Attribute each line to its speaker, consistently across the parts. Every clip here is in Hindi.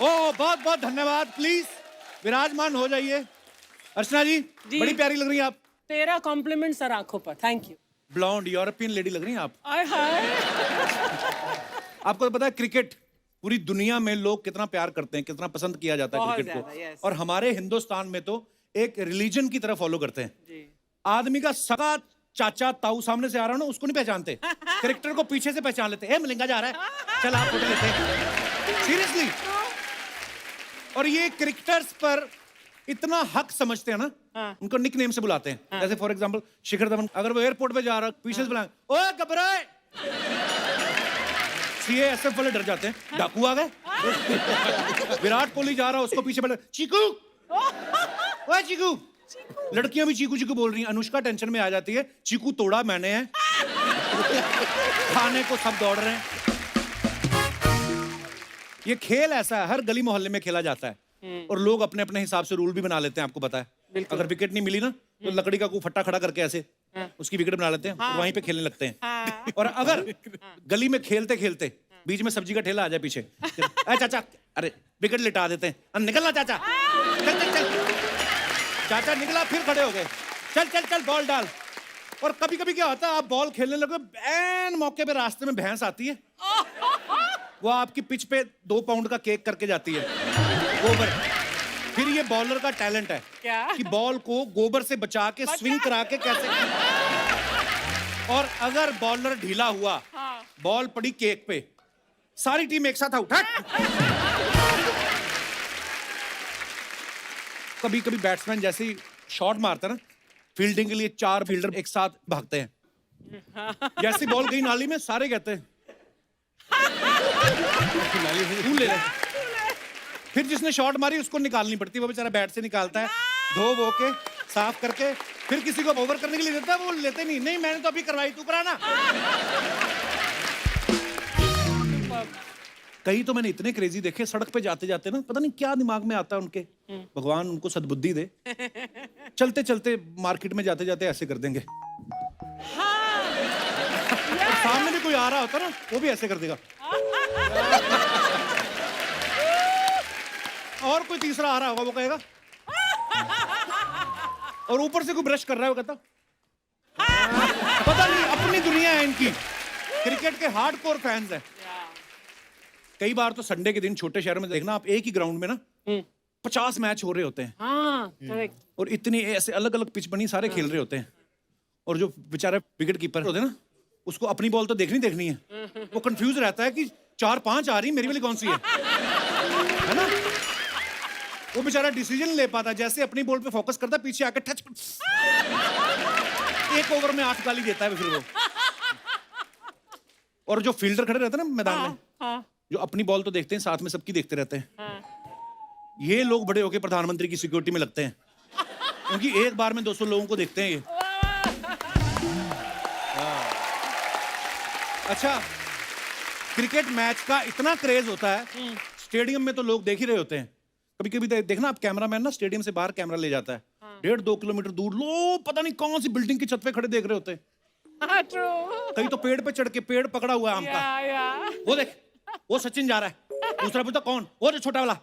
Speaker 1: ओ बहुत बहुत धन्यवाद। प्लीज विराजमान हो जाइए। अर्चना जी, बड़ी प्यारी लग रही हैं आप।
Speaker 2: तेरा कॉम्प्लीमेंट सर आंखों पर, thank you.
Speaker 1: Blonde European lady लग रही हैं आप।
Speaker 2: आय हाय।
Speaker 1: आपको तो पता है क्रिकेट पूरी दुनिया में लोग कितना प्यार करते हैं, कितना पसंद किया जाता है
Speaker 2: बहुत
Speaker 1: क्रिकेट
Speaker 2: ज्यादा,
Speaker 1: को।
Speaker 2: yes।
Speaker 1: और हमारे हिंदुस्तान में तो एक रिलीजन की तरह फॉलो करते हैं
Speaker 2: जी।
Speaker 1: आदमी का सगा चाचा ताऊ सामने से आ रहा हो ना, उसको नहीं पहचानते, क्रिकेटर को पीछे से पहचान लेते हैं। मलिंगा जा रहा है, चल आप फोटो लेते हैं। सीरियसली। और ये क्रिकेटर्स पर इतना हक समझते हैं ना, उनको निक नेम से बुलाते हैं। जैसे फॉर एग्जांपल शिखर धवन, अगर वो एयरपोर्ट पे जा रहा है पीछे से बुलाएं, ओए घबराए, सीएएसएफ वाले डर जाते हैं, डाकू आ गए। विराट कोहली जा रहा है, उसको पीछे बैठा, चीकू, ओए चीकू। लड़कियां भी चीकू चीकू बोल रही हैं। अनुष्का टेंशन में आ जाती है, चीकू तोड़ा मैंने है। खाने को सब दौड़ रहे हैं। ये खेल ऐसा है, हर गली मोहल्ले में खेला जाता है और लोग अपने अपने हिसाब से रूल भी बना लेते हैं। आपको पता है, अगर विकेट नहीं मिली ना तो लकड़ी का कोई फट्टा खड़ा करके ऐसे उसकी विकेट बना लेते हैं और वहीं पे खेलने लगते हैं। और अगर गली में खेलते खेलते बीच में सब्जी का ठेला आ जाए पीछे, अरे चाचा, अरे विकेट लिटा देते हैं, निकलना चाचा, चल चल चल, चाचा निकला, फिर खड़े हो गए, चल चल चल बॉल डाल। और कभी कभी क्या होता है, आप बॉल खेलने लगे, एन मौके पे रास्ते में भैंस आती है, वो आपकी पिच पे 2 पाउंड का केक करके जाती है, गोबर। फिर ये बॉलर का टैलेंट है
Speaker 2: क्या?
Speaker 1: कि बॉल को गोबर से बचा के स्विंग करा के कैसे। और अगर बॉलर ढीला हुआ, बॉल पड़ी केक पे, सारी टीम एक साथ आउट। कभी कभी बैट्समैन जैसे ही शॉट मारता है ना, फील्डिंग के लिए 4 फील्डर एक साथ भागते हैं। जैसी बॉल गई नाली में, सारे कहते हैं तू ले ले। फिर जिसने शॉट मारी उसको निकालनी पड़ती है, वो बेचारा बैट से निकालता है, धो वो के साफ करके, फिर किसी को ओवर करने के लिए देता है, वो लेते नहीं। नहीं मैंने तो अभी करवाई, तू कराना। कई तो मैंने इतने क्रेजी देखे, सड़क पे जाते जाते ना, पता नहीं क्या दिमाग में आता है उनके, भगवान उनको सद्बुद्धि दे। चलते चलते मार्केट में जाते जाते ऐसे कर देंगे। और सामने भी कोई आ रहा होता ना, वो भी ऐसे कर देगा। और कोई तीसरा आ रहा होगा, वो कहेगा, और ऊपर से कोई ब्रश कर रहा है, वो कहता, पता नहीं अपनी दुनिया है इनकी। क्रिकेट के हार्डकोर फैंस हैं। कई बार तो संडे के दिन छोटे शहरों में देखना आप, एक ही ग्राउंड में ना 50 मैच हो रहे होते हैं। और इतनी ऐसे अलग अलग पिच बनी, सारे खेल रहे होते हैं। और जो बेचारा विकेट कीपर होते हैं ना, उसको अपनी बॉल तो देखनी है, वो कंफ्यूज रहता है कि 4-5 आ रही, मेरी वाली कौन सी है ना। वो बेचारा डिसीजन ले पाता, जैसे अपनी बॉल पे फोकस करता, पीछे आके टच, एक ओवर में 8 गाली देता है फिर वो। और जो फील्डर खड़े रहते हैं ना मैदान में, जो अपनी बॉल तो देखते हैं, साथ में सबकी देखते रहते हैं। ये लोग बड़े होके प्रधानमंत्री की सिक्योरिटी में लगते हैं, क्योंकि एक बार में 200 लोगों को देखते हैं ये। अच्छा, क्रिकेट मैच का इतना क्रेज होता है, स्टेडियम में तो लोग देख ही रहे होते हैं। कभी कभी देखना आप, कैमरामैन ना स्टेडियम से बाहर कैमरा ले जाता है, 1.5-2 किलोमीटर दूर लोग पता नहीं कौन सी बिल्डिंग की छत पे खड़े देख रहे होते हैं। कहीं तो पेड़ पे चढ़ के, पेड़ पकड़ा हुआ है आम का, वो देख, वो सचिन जा रहा है। दूसरा पूछता कौन, वो जो छोटा वाला,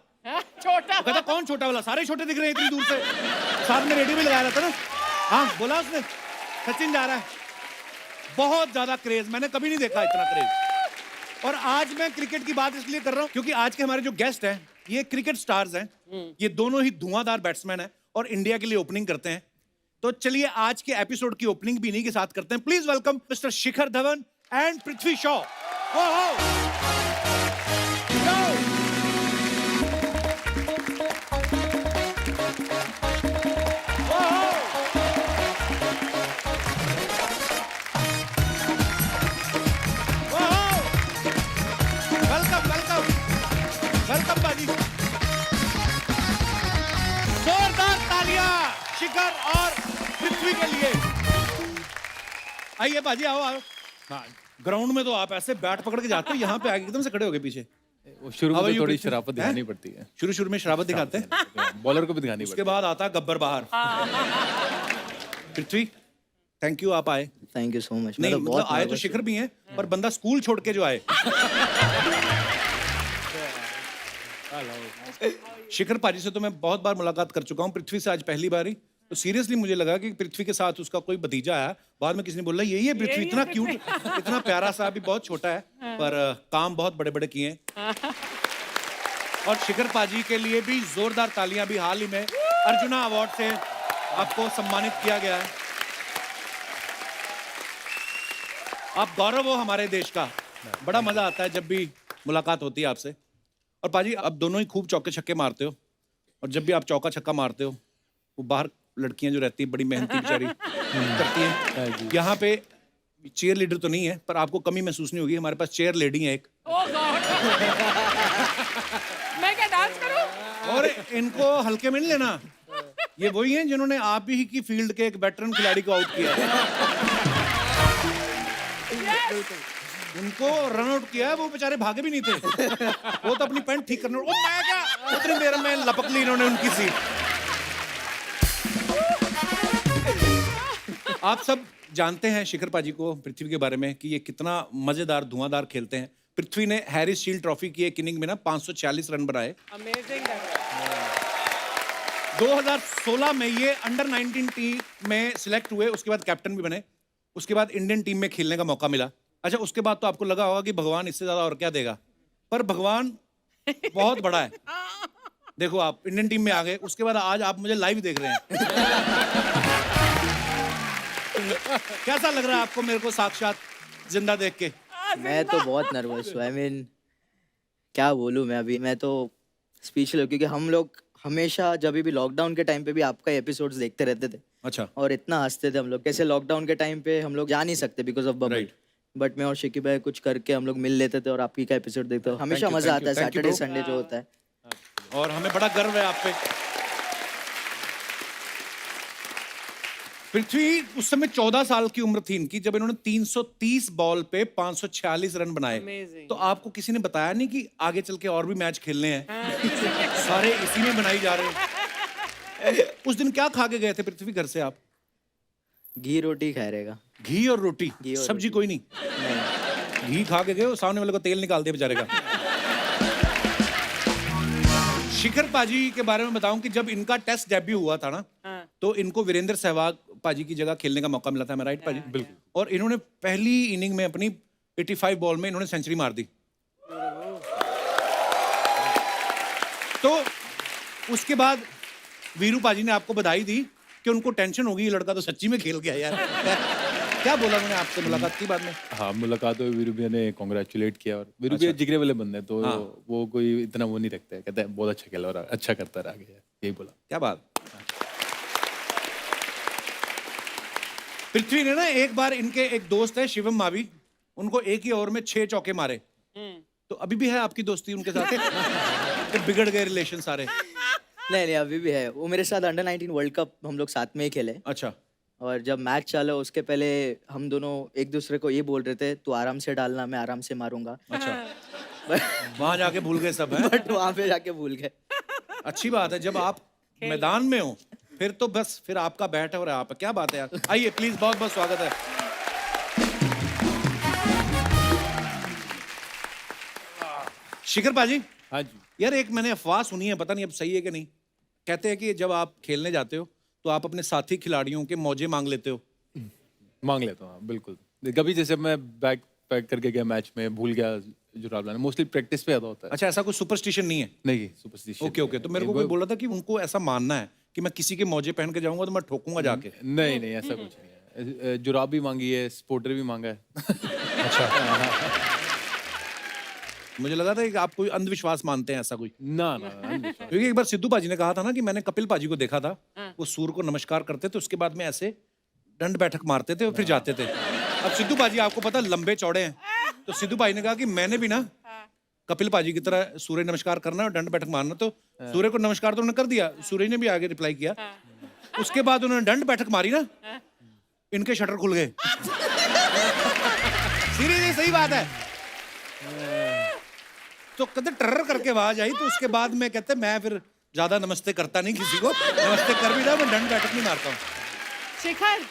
Speaker 2: छोटा
Speaker 1: कहता कौन छोटा वाला, सारे छोटे दिख रहे हैं इतनी दूर से। साथ में रेडियो भी लगाया रहता ना, हाँ बोला उसने, सचिन जा रहा है। बहुत ज्यादा क्रेज, मैंने कभी नहीं देखा इतना क्रेज। और आज मैं क्रिकेट की बात इसलिए कर रहा हूं क्योंकि आज के हमारे जो गेस्ट हैं, ये क्रिकेट स्टार्स हैं। ये दोनों ही धुआंधार बैट्समैन हैं और इंडिया के लिए ओपनिंग करते हैं। तो चलिए आज के एपिसोड की ओपनिंग भी इन्हीं के साथ करते हैं। Please welcome mister Shikhar Dhawan and Prithvi Shaw. Welcome बाजी, जोरदार तालियां शिखर और पृथ्वी के लिए। आइए बाजी, आओ आओ। हाँ, ग्राउंड में तो आप ऐसे बैट पकड़ के जाते हो, यहाँ पे आगे एकदम से खड़े हो गए पीछे।
Speaker 3: वो शुरू में थोड़ी शराफत दिखानी पड़ती है।
Speaker 1: शुरू में शराफत दिखाते हैं,
Speaker 3: बॉलर को भी दिखानी पड़ती है।
Speaker 1: उसके बाद आता है गब्बर बाहर। पृथ्वी, थैंक यू, आप आए।
Speaker 4: Thank you so much.
Speaker 1: नहीं मतलब आए तो शिखर भी हैं, पर बंदा स्कूल छोड़ के जो आए। शिखर पाजी से तो मैं बहुत बार मुलाकात कर चुका हूँ, पृथ्वी से आज पहली बार ही। तो सीरियसली मुझे लगा कि पृथ्वी के साथ उसका कोई भतीजा आया। बाद में किसी ने बोला यही है पृथ्वी, इतना क्यूट, इतना प्यारा सा, अभी बहुत छोटा है पर काम बहुत बड़े बड़े किए हैं। और शिखर पाजी के लिए भी जोरदार तालियां। भी हाल ही में अर्जुना अवार्ड से आपको सम्मानित किया गया है। आप गौरव हो हमारे देश का। बड़ा मजा आता है जब भी मुलाकात होती है आपसे। और पाजी आप दोनों ही खूब चौके छक्के मारते हो, और जब भी आप चौका छक्का मारते हो वो बाहर लड़कियां जो रहती हैं बड़ी मेहनती बेचारी करती हैं। यहाँ पे चेयर लीडर तो नहीं है पर आपको कमी महसूस नहीं होगी, हमारे पास चेयर लेडी है एक।
Speaker 2: ओह गॉड। मैं क्या डांस करूं?
Speaker 1: और इनको हल्के में नहीं लेना, ये वही हैं जिन्होंने आप ही की फील्ड के एक वेटरन खिलाड़ी को आउट किया है। उनको रन आउट किया है, वो बेचारे भागे भी नहीं थे। वो तो अपनी पैंट ठीक करने, ओ मैं क्या, उतनी देर में लपक ली इन्होंने उनकी सीट। आप सब जानते हैं शिखर पाजी को, पृथ्वी के बारे में कि ये कितना मजेदार धुआंधार खेलते हैं। पृथ्वी ने हैरिस शील्ड ट्रॉफी की एक इनिंग में ना 546 रन बनाए।
Speaker 2: अमेजिंग।
Speaker 1: 2016 में ये अंडर 19 टीम में सिलेक्ट हुए, उसके बाद कैप्टन भी बने, उसके बाद इंडियन टीम में खेलने का मौका मिला। अच्छा, उसके बाद तो आपको लगा होगा कि भगवान इससे ज्यादा और क्या देगा, पर भगवान बहुत बड़ा है। देखो आप इंडियन टीम में आ गए, उसके बाद आज आप मुझे लाइव देख रहे हैं। कैसा लग रहा है आपको मेरे को साक्षात जिंदा देख के?
Speaker 4: मैं तो बहुत नर्वस हूँ। क्या बोलूँ मैं अभी, मैं तो स्पीचलेस हूँ क्योंकि हम लोग हमेशा जब भी लॉकडाउन के टाइम पे भी आपका एपिसोड्स देखते रहते थे।
Speaker 1: अच्छा।
Speaker 4: और इतना हंसते थे हम लोग, कैसे लॉकडाउन के टाइम पे हम लोग जा नहीं सकते बिकॉज ऑफ बबल, बट मैं और शिकी भाई कुछ करके हम लोग मिल लेते थे और आपकी का एपिसोड देखते थे। हमेशा मजा आता है सैटरडे संडे जो होता है,
Speaker 1: और हमें बड़ा गर्व है आप पे। पृथ्वी उस समय 14 साल की उम्र थी इनकी जब इन्होंने 330 बॉल पे 546 रन बनाए।
Speaker 2: Amazing.
Speaker 1: तो आपको किसी ने बताया नहीं कि आगे चल के और भी मैच खेलने हैं? सारे इसी में बनाई जा रहे हैं। उस दिन क्या खा के गए थे पृथ्वी घर से आप?
Speaker 4: घी रोटी खा रहेगा।
Speaker 1: घी और रोटी, सब्जी कोई नहीं? घी खा के गए, सामने वाले को तेल निकाल दिया बेचारे का। शिखर पाजी के बारे में बताऊं कि जब इनका टेस्ट डेब्यू हुआ था ना, तो इनको वीरेंद्र सहवाग पाजी की जगह खेलने का मौका मिला था। मैं राइट पाजी? बिल्कुल। और इन्होंने पहली इनिंग में अपनी 85 बॉल में इन्होंने सेंचुरी मार दी। तो उसके बाद वीरू पाजी ने आपको बधाई दी कि उनको टेंशन होगी, ये लड़का तो सच्ची में खेल गया यार। क्या बोला उन्होंने आपसे मुलाकात की बाद में?
Speaker 3: हाँ, मुलाकात हुई, वीरू भैया ने कॉन्ग्रेचुलेट किया। और वीरू भैया जिगरे वाले बंदे हैं, तो वो कोई इतना वो नहीं रखते हैं, कहते हैं बहुत अच्छा खेला और अच्छा करता रहा आगे, यही बोला।
Speaker 1: क्या बात। पृथ्वी ने ना एक बार, इनके एक दोस्त है शिवम मावी, उनको एक ही ओवर में 6 चौके मारे। तो अभी भी है आपकी दोस्ती उनके साथ? तो बिगड़ गए रिलेशन सारे?
Speaker 4: नहीं, अभी भी है। वो मेरे साथ अंडर 19 वर्ल्ड कप हम लोग साथ में ही खेले।
Speaker 1: अच्छा।
Speaker 4: और जब मैच चला उसके पहले हम दोनों एक दूसरे को ये बोल रहे थे, तू आराम से डालना, मैं आराम से मारूंगा।
Speaker 1: अच्छा। वहां जाके भूल गए सब है?
Speaker 4: बट वहां पे जाके भूल गए।
Speaker 1: अच्छी बात है, जब आप मैदान में हो फिर तो बस, फिर आपका बैट है और आप। क्या बात है यार। आइए प्लीज, बहुत बहुत स्वागत है। शिखर पाजी।
Speaker 3: हाँ जी।
Speaker 1: यार एक मैंने अफवाह सुनी है, पता नहीं अब सही है कि नहीं, कहते हैं कि जब आप खेलने जाते हो तो आप अपने साथी खिलाड़ियों के मौजे मांग लेते हो।
Speaker 3: मांग लेता हूँ बिल्कुल। कभी जैसे मैं बैग पैक करके गया मैच में, भूल गया जुराब लाना, मोस्टली प्रैक्टिस पे ज्यादा होता है।
Speaker 1: अच्छा, ऐसा कोई सुपरस्टिशन नहीं है?
Speaker 3: नहीं, सुपरस्टिशन।
Speaker 1: ओके। तो मेरे को कोई बोल रहा था कि उनको ऐसा मानना है कि मैं किसी के मौजे पहन के जाऊंगा तो मैं ठोकूंगा जाके।
Speaker 3: नहीं, ऐसा कुछ नहीं है। जुराब भी मांगी है, स्पोर्टर भी मांगा है।
Speaker 1: अच्छा। मुझे लगा था कि आप कोई अंधविश्वास मानते हैं, ऐसा कोई?
Speaker 3: ना।
Speaker 1: क्योंकि एक बार सिद्धू पाजी ने कहा था ना कि मैंने कपिल पाजी को देखा था, वो सूर्य को नमस्कार करते थे, उसके बाद में ऐसे दंड बैठक मारते थे और फिर जाते थे। अब सिद्धू पाजी आपको पता लंबे चौड़े हैं, तो सिद्धू पाजी ने कहा कि मैंने भी ना कपिल पाजी की तरह सूर्य नमस्कार करना और दंड बैठक मारना। तो सूर्य को नमस्कार तो उन्होंने कर दिया, सूर्य ने भी आगे रिप्लाई किया। उसके बाद उन्होंने दंड बैठक मारी ना, इनके शटर खुल गए। सीरियसली, सही बात है। तो कहते टर्र करके आवाज आई, तो उसके बाद में कहते मैं फिर ज्यादा नमस्ते करता नहीं किसी को, नमस्ते कर भी रहा, मैं दंड बैठक नहीं मारता हूँ।
Speaker 2: शिखर,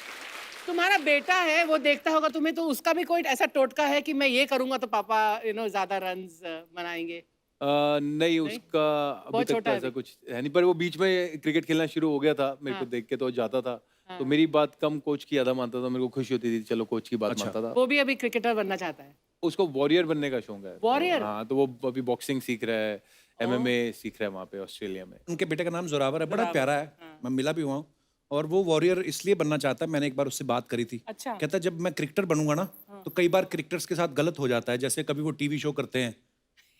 Speaker 2: तुम्हारा बेटा है, वो देखता होगा तुम्हें, तो उसका भी कोई ऐसा टोटका है कि मैं ये करूंगा तो पापा ज्यादा रन्स बनाएंगे?
Speaker 3: नहीं उसका अभी
Speaker 2: बहुत
Speaker 3: तक तो
Speaker 2: छोटा है
Speaker 3: ऐसा
Speaker 2: अभी।
Speaker 3: कुछ है नहीं, पर वो बीच में क्रिकेट खेलना शुरू हो गया था, मेरे को देख के तो जाता था। तो मेरी बात कम कोच की ज्यादा मानता था, मेरे को खुशी होती थी, चलो कोच की बात मानता था।
Speaker 2: वो भी अभी क्रिकेटर बनना चाहता है।
Speaker 3: उसको वॉरियर बनने का शौक है।
Speaker 2: Warrior?
Speaker 3: हाँ, तो वो अभी बॉक्सिंग सीख रहा है, MMA सीख रहा है वहाँ पे ऑस्ट्रेलिया में।
Speaker 1: उनके बेटे का नाम जोरावर है, बड़ा प्यारा है, मैं मिला भी हुआ हूँ। और वो वॉरियर इसलिए बनना चाहता है, मैंने एक बार उससे बात करी थी।
Speaker 2: अच्छा।
Speaker 1: कहता है जब मैं क्रिकेटर बनूंगा ना, तो कई बार क्रिकेटर्स के साथ गलत हो जाता है। जैसे कभी वो टीवी शो करते हैं,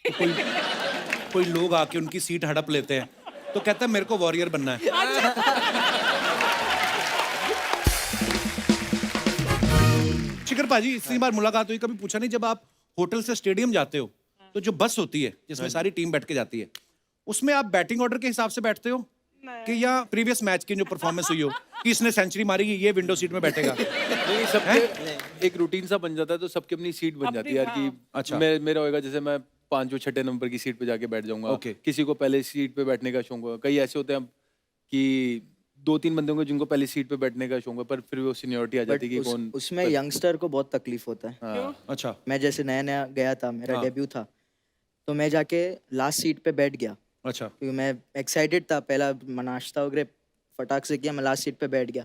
Speaker 1: तो कोई लोग आके उनकी सीट हड़प लेते हैं, तो कहता है मेरे को वॉरियर बनना है। शिखर पाजी, इतनी बार मुलाकात हुई, कभी पूछा नहीं जब आप होटल से स्टेडियम जाते हो, तो जो बस होती है जिसमें सारी टीम बैठ के जाती है, उसमें आप बैटिंग ऑर्डर के हिसाब से बैठते हो कि या प्रीवियस मैच की जो परफॉर्मेंस हुई हो कि इसने सेंचुरी मारी, ये विंडो सीट में बैठेगा?
Speaker 3: नहीं, सबके एक रूटीन सा बन जाता है, तो सबकी अपनी सीट बन जाती है यार कि
Speaker 1: अच्छा।
Speaker 3: मेरा होएगा जैसे मैं 5 6 नंबर की सीट पे जाके बैठ जाऊंगा।
Speaker 1: Okay.
Speaker 3: किसी को पहले सीट पे बैठने का शौक होगा, कई ऐसे होते हैं कि 2 3 बंदे होंगे जिनको पहले सीट पे बैठने का शौक है, पर फिर वो सीनियरिटी आ जाती है कि कौन।
Speaker 4: उसमें यंगस्टर को बहुत तकलीफ होता है।
Speaker 1: अच्छा।
Speaker 4: मैं जैसे नया नया गया था, मेरा डेब्यू था, तो मैं जाके लास्ट सीट पे बैठ गया
Speaker 1: अच्छा।
Speaker 4: क्योंकि मैं एक्साइटेड था। पहला नाश्ता वगैरह फटाक से किया, मैं लास्ट सीट पे बैठ गया।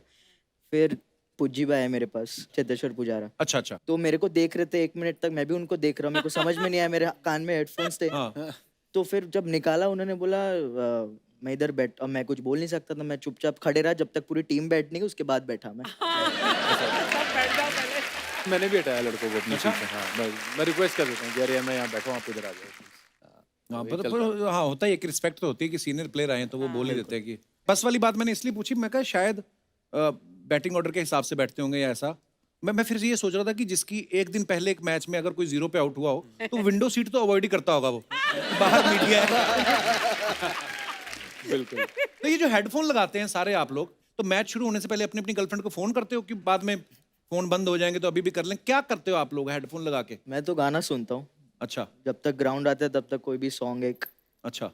Speaker 4: फिर पुज्जीबा है मेरे पास, चेतेश्वर पुजारा,
Speaker 1: अच्छा। अच्छा।
Speaker 4: तो मेरे को देख रहे थे 1 मिनट तक, मैं भी उनको देख रहा हूँ, मेरे को समझ में नहीं आया, मेरे कान में हेडफोन्स थे।
Speaker 1: हाँ।
Speaker 4: तो फिर जब निकाला उन्होंने बोला मैं इधर बैठ, अब मैं कुछ बोल नहीं सकता था, मैं चुपचाप खड़े रहा जब तक पूरी टीम बैठने की, उसके बाद बैठा मैं।
Speaker 2: सब बैठ जाओ पहले।
Speaker 3: मैंने भी हटाया लड़कों को अपनी सीट से। हाँ, मैं रिक्वेस्ट कर देता हूँ कि अरे मैं यहाँ बैठा हूँ, आप इधर आ जाओ।
Speaker 1: हाँ, हाँ, होता है, एक रिस्पेक्ट तो होती है कि सीनियर प्लेयर आए हैं तो वो बोल ही देते हैं कि बस वाली बात मैंने इसलिए पूछी, मैं कहा शायद बैटिंग ऑर्डर के हिसाब से बैठते होंगे या ऐसा। मैं फिर से ये सोच रहा था कि जिसकी एक दिन पहले एक मैच में अगर कोई 0 पे आउट हुआ हो, तो विंडो सीट तो अवॉइड ही करता होगा वो, बाहर मीडिया है।
Speaker 3: बिल्कुल।
Speaker 1: तो ये जो हेडफोन लगाते हैं सारे आप लोग, तो मैच शुरू होने से पहले अपनी अपनी गर्लफ्रेंड को फोन करते हो कि बाद में फोन बंद हो जाएंगे तो अभी भी कर लें? क्या करते हो आप लोग हेडफोन लगा के?
Speaker 4: मैं तो गाना सुनता हूँ,
Speaker 1: अच्छा।
Speaker 4: जब तक ग्राउंड आता है तब तक कोई भी सॉन्ग एक।
Speaker 1: अच्छा,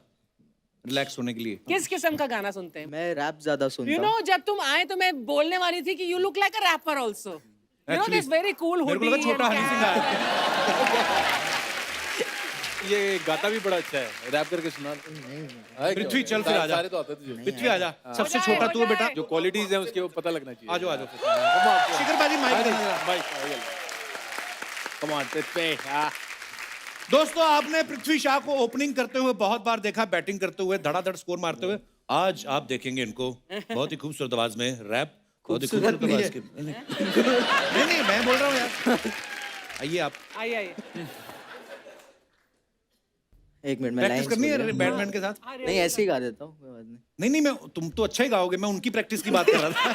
Speaker 1: रिलैक्स होने के लिए।
Speaker 2: किस किस्म का गाना सुनते हैं?
Speaker 4: मैं रैप ज्यादा सुनता
Speaker 2: You
Speaker 4: हूँ।
Speaker 2: know, जब तुम आए तो मैं बोलने वाली थी कि you look like a rapper also. You know
Speaker 1: Actually,
Speaker 2: this very cool
Speaker 1: मेरे को
Speaker 2: hoodie
Speaker 1: लगा छोटा
Speaker 2: and
Speaker 1: हनी सिंह
Speaker 2: cap.
Speaker 1: आया।
Speaker 3: ये गाता भी बड़ा अच्छा है, रैप करके सुना।
Speaker 1: पृथ्वी चल फिर आजा।
Speaker 3: सारे तो आते थे।
Speaker 1: पृथ्वी आजा, सबसे
Speaker 2: हो जाए,
Speaker 1: छोटा
Speaker 2: हो
Speaker 1: तू है
Speaker 2: जाए।
Speaker 1: बेटा।
Speaker 3: जो क्वालिटीज हैं उसके वो पता लगना चाहिए।
Speaker 1: आजो आजो। शिखर बाजी माइक दे।
Speaker 3: कम ऑन पे।
Speaker 1: दोस्तों, आपने पृथ्वी शाह को ओपनिंग करते हुए बहुत बार देखा, बैटिंग करते हुए, धड़ाधड़ स्कोर मारते हुए। आज आप देखेंगे इनको बहुत ही खूबसूरत आवाज में रैप, बहुत ही खूबसूरत आवाज के। नहीं, मैं बोल रहा हूँ यार। आइए आप।
Speaker 2: आइए।
Speaker 4: एक मिनट, मैं
Speaker 1: प्रैक्टिस
Speaker 4: लाइन
Speaker 1: करनी है बैटमैन के साथ?
Speaker 4: नहीं, ऐसे ही गा देता हूँ, कोई बात नहीं।
Speaker 1: नहीं, मैं तुम तो अच्छा ही गाओगे, मैं उनकी प्रैक्टिस की बात कर रहा था।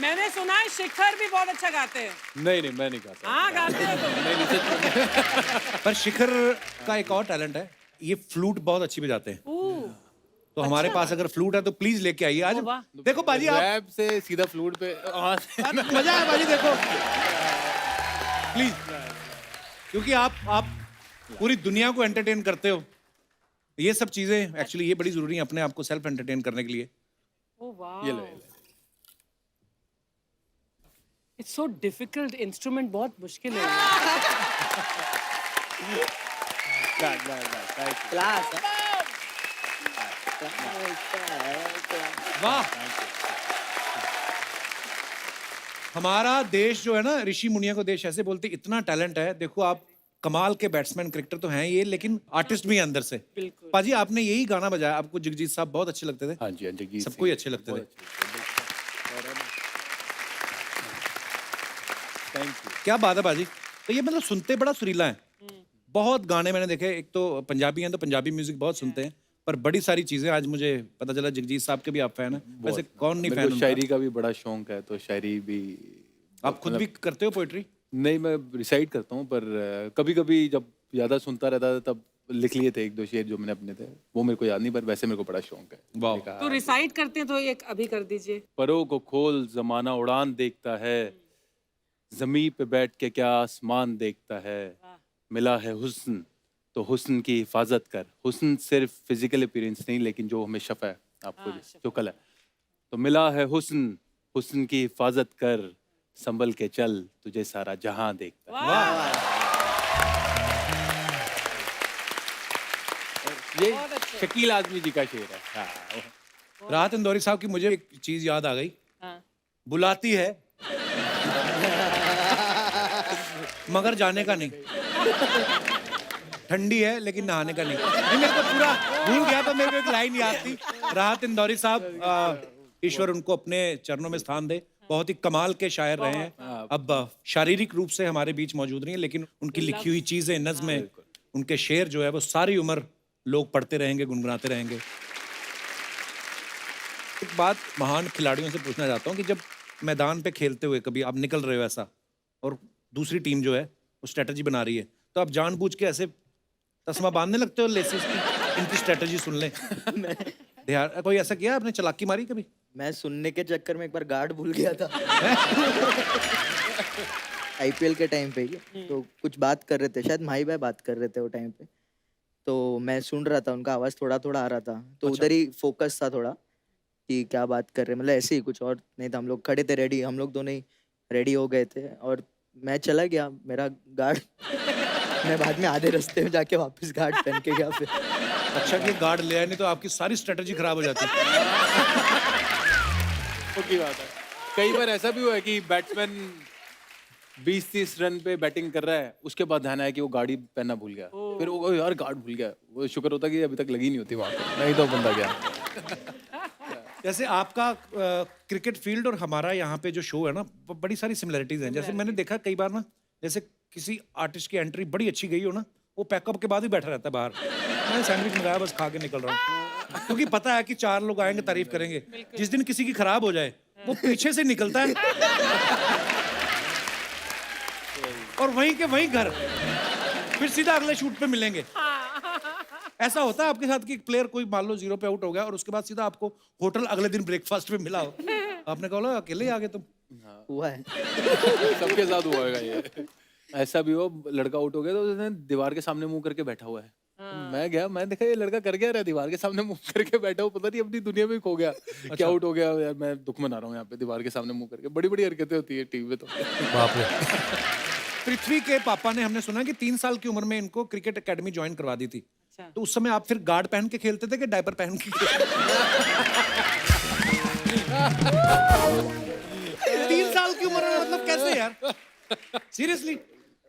Speaker 2: मैंने सुना है शिखर भी बहुत अच्छा गाते हैं।
Speaker 3: नहीं, मैं नहीं गाता।
Speaker 2: हाँ, गाते हो तुम।
Speaker 1: पर शिखर का एक और टैलेंट है, ये फ्लूट बहुत अच्छी बजाते हैं। तो हमारे पास अगर फ्लूट है तो प्लीज लेके आइए आज।
Speaker 2: वाह।
Speaker 1: देखो बाजी, आप
Speaker 3: रैप से सीधा फ्लूट पे वहाँ से।
Speaker 1: मजा है बाजी, देखो प्लीज, क्योंकि आप पूरी दुनिया को एंटरटेन करते हो। ये सब चीजें एक्चुअली ये बड़ी जरूरी है अपने आप को सेल्फ एंटरटेन करने के लिए।
Speaker 2: Oh wow.
Speaker 3: ये लो।
Speaker 2: It's so difficult. इंस्ट्रूमेंट बहुत मुश्किल है।
Speaker 4: क्लास है।
Speaker 1: वाह। हमारा देश जो है ना, ऋषि मुनिया को देश ऐसे बोलते, इतना टैलेंट है। देखो आप कमाल के बैट्समैन, क्रिकेटर तो हैं ये, लेकिन आर्टिस्ट भी हैं अंदर से।
Speaker 2: बिल्कुल।
Speaker 1: पाजी, आपने यही गाना बजाया, आपको जगजीत साहब बहुत अच्छे लगते थे।
Speaker 3: हाँ जी, जगजीत
Speaker 1: सबको ही अच्छे लगते थे।
Speaker 3: Thank you.
Speaker 1: क्या बात है बाजी। तो ये मतलब सुनते बड़ा सुरीला है। बहुत गाने मैंने देखे, एक तो पंजाबी हैं तो पंजाबी म्यूजिक बहुत सुनते हैं, पर बड़ी सारी चीजें आज मुझे पता चला जगजीत साहब के भी आप फैन हैं। वैसे कौन नहीं
Speaker 3: मेरे
Speaker 1: फैन
Speaker 3: को शायरी का भी बड़ा शौक है, तो शायरी भी।
Speaker 1: आप खुद भी करते हो पोएट्री?
Speaker 3: नहीं, मैं रिसाइट करता हूँ, पर कभी कभी जब ज्यादा सुनता रहता था तब लिख लिए थे 1 2 शेर जो मैंने अपने थे, वो मेरे को याद नहीं, पर वैसे मेरे को बड़ा शौक है।
Speaker 1: वाह।
Speaker 2: तो रिसाइट करते हैं तो एक अभी कर दीजिए।
Speaker 3: परों को खोल, जमाना उड़ान देखता है, जमी पे बैठ के क्या आसमान देखता है, मिला है हुस्न तो हुस्न की हिफाजत कर। हुस्न सिर्फ फिजिकल अपीयरेंस नहीं, लेकिन जो हमें शफा है आपको जो कल है, तो मिला है हुस्न, हुस्न की हिफाजत कर, संभल के चल तुझे सारा जहां देखता है। ये शकील आजमी जी का शेर है। हाँ।
Speaker 1: राहत इंदौरी साहब की मुझे एक चीज याद आ गई।
Speaker 2: हाँ।
Speaker 1: बुलाती है मगर जाने का नहीं। ठंडी है लेकिन नहाने का नहीं। नहीं, मेरे को पूरा भूल गया था, मेरे को एक लाइन याद थी। राहत इंदौरी साहब, ईश्वर उनको अपने चरणों में स्थान दे, बहुत ही कमाल के शायर रहे हैं। अब शारीरिक रूप से हमारे बीच मौजूद नहीं है, लेकिन उनकी लिखी हुई चीजें, नज़्में, उनके शेर जो है वो सारी उम्र लोग पढ़ते रहेंगे, गुनगुनाते रहेंगे। एक बात महान खिलाड़ियों से पूछना चाहता हूँ कि जब मैदान पे खेलते हुए कभी आप निकल रहे हो ऐसा और दूसरी टीम जो है वो स्ट्रेटजी बना रही है, तो आप जानबूझ के ऐसे तस्मा बांधने लगते हो लेसेस की, इनकी स्ट्रेटजी सुन लें? कोई ऐसा किया आपने, चालाकी मारी कभी?
Speaker 4: मैं सुनने के चक्कर में एक बार गार्ड भूल गया था। आईपीएल के टाइम पे ही तो कुछ बात कर रहे थे, शायद माही भाई बात कर रहे थे वो टाइम पे, तो मैं सुन रहा था, उनका आवाज थोड़ा थोड़ा आ रहा था, तो उधर ही फोकस था थोड़ा कि क्या बात कर रहे हैं, मतलब ऐसे ही, कुछ और नहीं था। हम लोग खड़े थे रेडी, हम लोग दोनों ही रेडी हो गए थे और मैं चला गया, मेरा गार्ड मैं बाद में आधे रास्ते में जाके वापस गार्ड पहन के गया फिर।
Speaker 1: अच्छा कि गार्ड ले आए, नहीं तो आपकी सारी स्ट्रेटजी खराब हो जाती।
Speaker 3: की बात है। कई बार ऐसा भी हुआ है कि बैट्समैन 20-30 रन पे बैटिंग कर रहा है, उसके बाद ध्यान आया कि वो गाड़ी पहनना भूल गया, फिर वो यार गार्ड भूल गया, वो शुक्र होता कि अभी तक लगी नहीं होती वहां पे, नहीं तो बंदा गया।
Speaker 1: जैसे आपका क्रिकेट फील्ड और हमारा यहाँ पे जो शो है ना, बड़ी सारी सिमिलरिटीज हैं। जैसे मैंने देखा कई बार ना, जैसे किसी आर्टिस्ट की एंट्री बड़ी अच्छी गई हो ना, वो पैकअप के बाद ही बैठा रहता है बाहर, मैं सैंडविच मंगाया बस खा के निकल रहा हूँ, क्योंकि पता है कि 4 लोग आएंगे तारीफ करेंगे। जिस दिन किसी की खराब हो जाए वो पीछे से निकलता है और वहीं के वहीं घर, फिर सीधा अगले शूट पे मिलेंगे। ऐसा होता है आपके साथ कि प्लेयर कोई मान लो 0 पे आउट हो गया और उसके बाद सीधा आपको होटल अगले दिन ब्रेकफास्ट पे मिला हो, आपने कहा अकेले ही आ गए तुम?
Speaker 4: हुआ है।
Speaker 3: सबके साथ हुआ है ये। ऐसा भी हो, लड़का आउट हो गया तो उसने दीवार के सामने मुंह करके बैठा हुआ है। मैं गया, मैं देखा ये लड़का कर गया रहा, दीवार के सामने मुंह करके बैठा हुआ, पता नहीं अपनी दुनिया में खो गया। क्या आउट हो गया यार, मैं दुख मना रहा हूँ यहाँ पे, दीवार के सामने मुंह करके। बड़ी बड़ी हरकतें होती है टीवी पे तो।
Speaker 1: बाप रे। पृथ्वी के पापा ने, हमने सुना कि 3 साल की उम्र में इनको क्रिकेट एकेडमी ज्वाइन करवा दी थी। तो उस समय आप फिर गार्ड पहन के खेलते थे कि डायपर पहन के? 3 साल की उम्र में, मतलब कैसे यार, सीरियसली?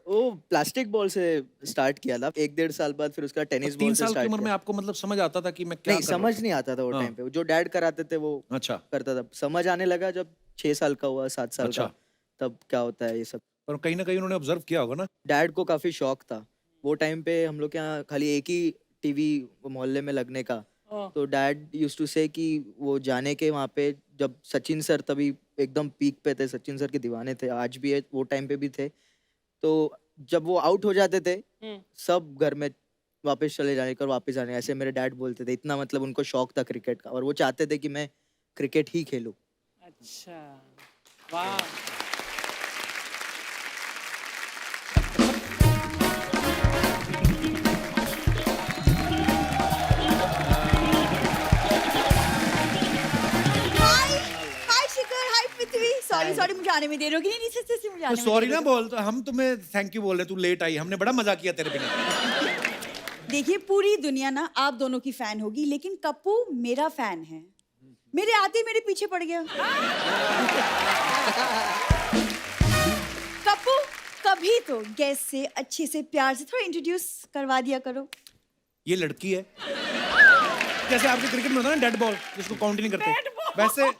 Speaker 4: वो प्लास्टिक बॉल से स्टार्ट किया था, 1-1.5 साल बाद फिर उसका टेनिस बॉल
Speaker 1: 3
Speaker 4: से
Speaker 1: साल की
Speaker 4: स्टार्ट
Speaker 1: उम्र में
Speaker 4: किया।
Speaker 1: आपको मतलब समझ आता था कि मैं क्या
Speaker 4: नहीं,
Speaker 1: कर रहा
Speaker 4: समझ नहीं आता था वो टाइम पे, जो डैड कराते थे वो
Speaker 1: अच्छा
Speaker 4: करता था। समझ आने लगा जब 6 साल का हुआ, 7 साल
Speaker 1: अच्छा।
Speaker 4: का, तब क्या होता है ये सब।
Speaker 1: और कहीं ना कहीं उन्होंने ऑब्जर्व किया होगा ना।
Speaker 4: डैड को काफी शौक था वो टाइम पे, हम लोग के यहाँ खाली एक ही टीवी मोहल्ले में लगने का, तो डैड यूज्ड टू से कि वो जाने के वहाँ पे, जब सचिन सर तभी एकदम पीक पे थे, सचिन सर के दीवाने थे, आज भी है, वो टाइम पे भी थे, तो जब वो आउट हो जाते थे सब घर में वापस चले जाने का, वापस आने, ऐसे मेरे डैड बोलते थे। इतना मतलब उनको शौक था क्रिकेट का और वो चाहते थे कि मैं क्रिकेट ही खेलूं।
Speaker 2: अच्छा, वाह।
Speaker 5: हाय शिखर, हाय पृथ्वी। सॉरी मुझे आने में देर होगी। नहीं सच्ची मुझे आने में
Speaker 1: सॉरी
Speaker 5: देर
Speaker 1: ना
Speaker 5: होगी।
Speaker 1: बोल, तो हम तुम्हें थैंक यू बोल रहे, तू लेट आई, हमने बड़ा मजा किया तेरे बिना।
Speaker 5: देखिए, पूरी दुनिया ना आप दोनों की फैन होगी, लेकिन कप्पू मेरा फैन है। मेरे आते मेरे पीछे पड़ गया। कप्पू, कभी तो गेस्ट से अच्छे से प्यार से थोड़ा इंट्रोड्यूस करवा दिया करो।
Speaker 1: ये लड़की है, जैसे आपके क्रिकेट में होता है ना डेड बॉल, जिसको काउंट नहीं करते, वैसे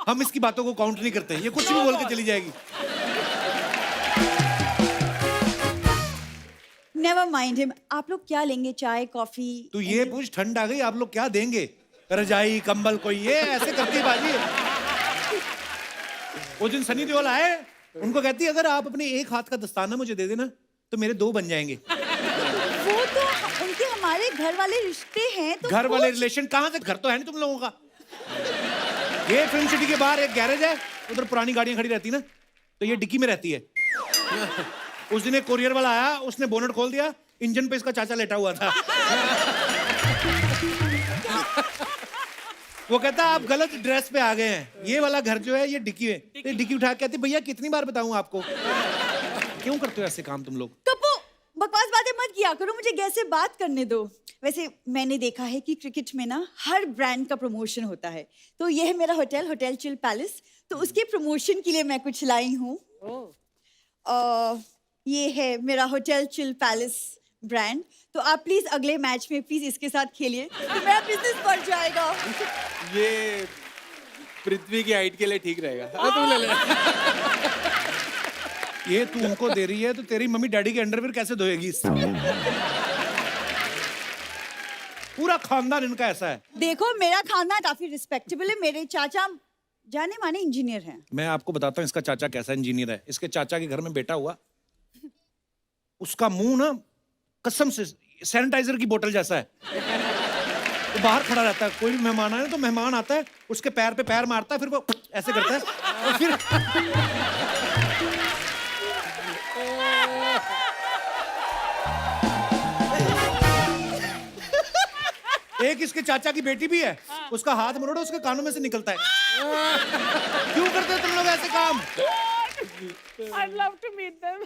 Speaker 1: हम इसकी बातों को काउंट नहीं करते, ये कुछ भी बोल के चली जाएगी।
Speaker 5: Never mind him. आप लोग क्या लेंगे, चाय कॉफी?
Speaker 1: तू ये पूछ, ठंड आ गई, आप लोग क्या देंगे? रजाई कंबल कोई, ये ऐसे करती बाजी है। वो दिन सनी देओल आए, उनको कहती है अगर आप अपने एक हाथ का दस्ताना मुझे दे देना तो मेरे 2 बन जाएंगे।
Speaker 5: वो तो उनके हमारे घर वाले रिश्ते हैं, तो
Speaker 1: घर वाले रिलेशन कहाँ से? घर तो है नहीं तुम लोगों का। ये फिल्म सिटी के बाहर एक गैरेज है, उधर पुरानी गाड़ियां खड़ी रहती ना, तो ये डिक्की में रहती है। उस दिन एक कोरियर वाला आया, उसने बोनट खोल दिया, इंजन पे इसका चाचा लेटा हुआ था। वो कहता है आप गलत ड्रेस पे आ गए हैं, ये वाला घर जो है ये डिक्की है। तो डिक्की उठा के कहती भैया कितनी बार बताऊं आपको। क्यों करते हो ऐसे काम तुम लोग?
Speaker 5: कप्पू बकवास बातें मत किया करो, मुझे गैस से बात करने दो। वैसे मैंने देखा है कि क्रिकेट में ना हर ब्रांड का प्रमोशन होता है, तो ये है मेरा होटल चिल पैलेस, तो उसके प्रमोशन के लिए मैं कुछ लाई हूँ। ये है मेरा होटल चिल पैलेस ब्रांड, तो आप प्लीज अगले मैच में प्लीज इसके साथ खेलिए, तो मेरा बिजनेस बढ़ जाएगा।
Speaker 3: ये पृथ्वी की हाइट के लिए ठीक रहेगा। तुम ले ले।
Speaker 1: ये तू उनको दे रही है तो तेरी मम्मी डैडी के अंडरवियर कैसे धोएगी इससे? पूरा खानदान इनका ऐसा है।
Speaker 5: देखो मेरा खानदान काफी रिस्पेक्टेबल है, मेरे चाचा जाने माने इंजीनियर हैं।
Speaker 1: मैं आपको बताता हूँ इसका चाचा कैसा इंजीनियर है। इसके चाचा के घर में बेटा हुआ, उसका मुंह ना कसम से सैनिटाइजर की बोतल जैसा है। वो बाहर खड़ा रहता है, कोई भी मेहमान आए तो मेहमान आता है उसके पैर पे पैर मारता है, फिर वो ऐसे करता है और फिर एक इसके चाचा की बेटी भी है, उसका हाथ मरोड़ो उसके कानों में से निकलता है। क्यों करते हो तुम लोग ऐसे काम?
Speaker 2: I'd love to meet them.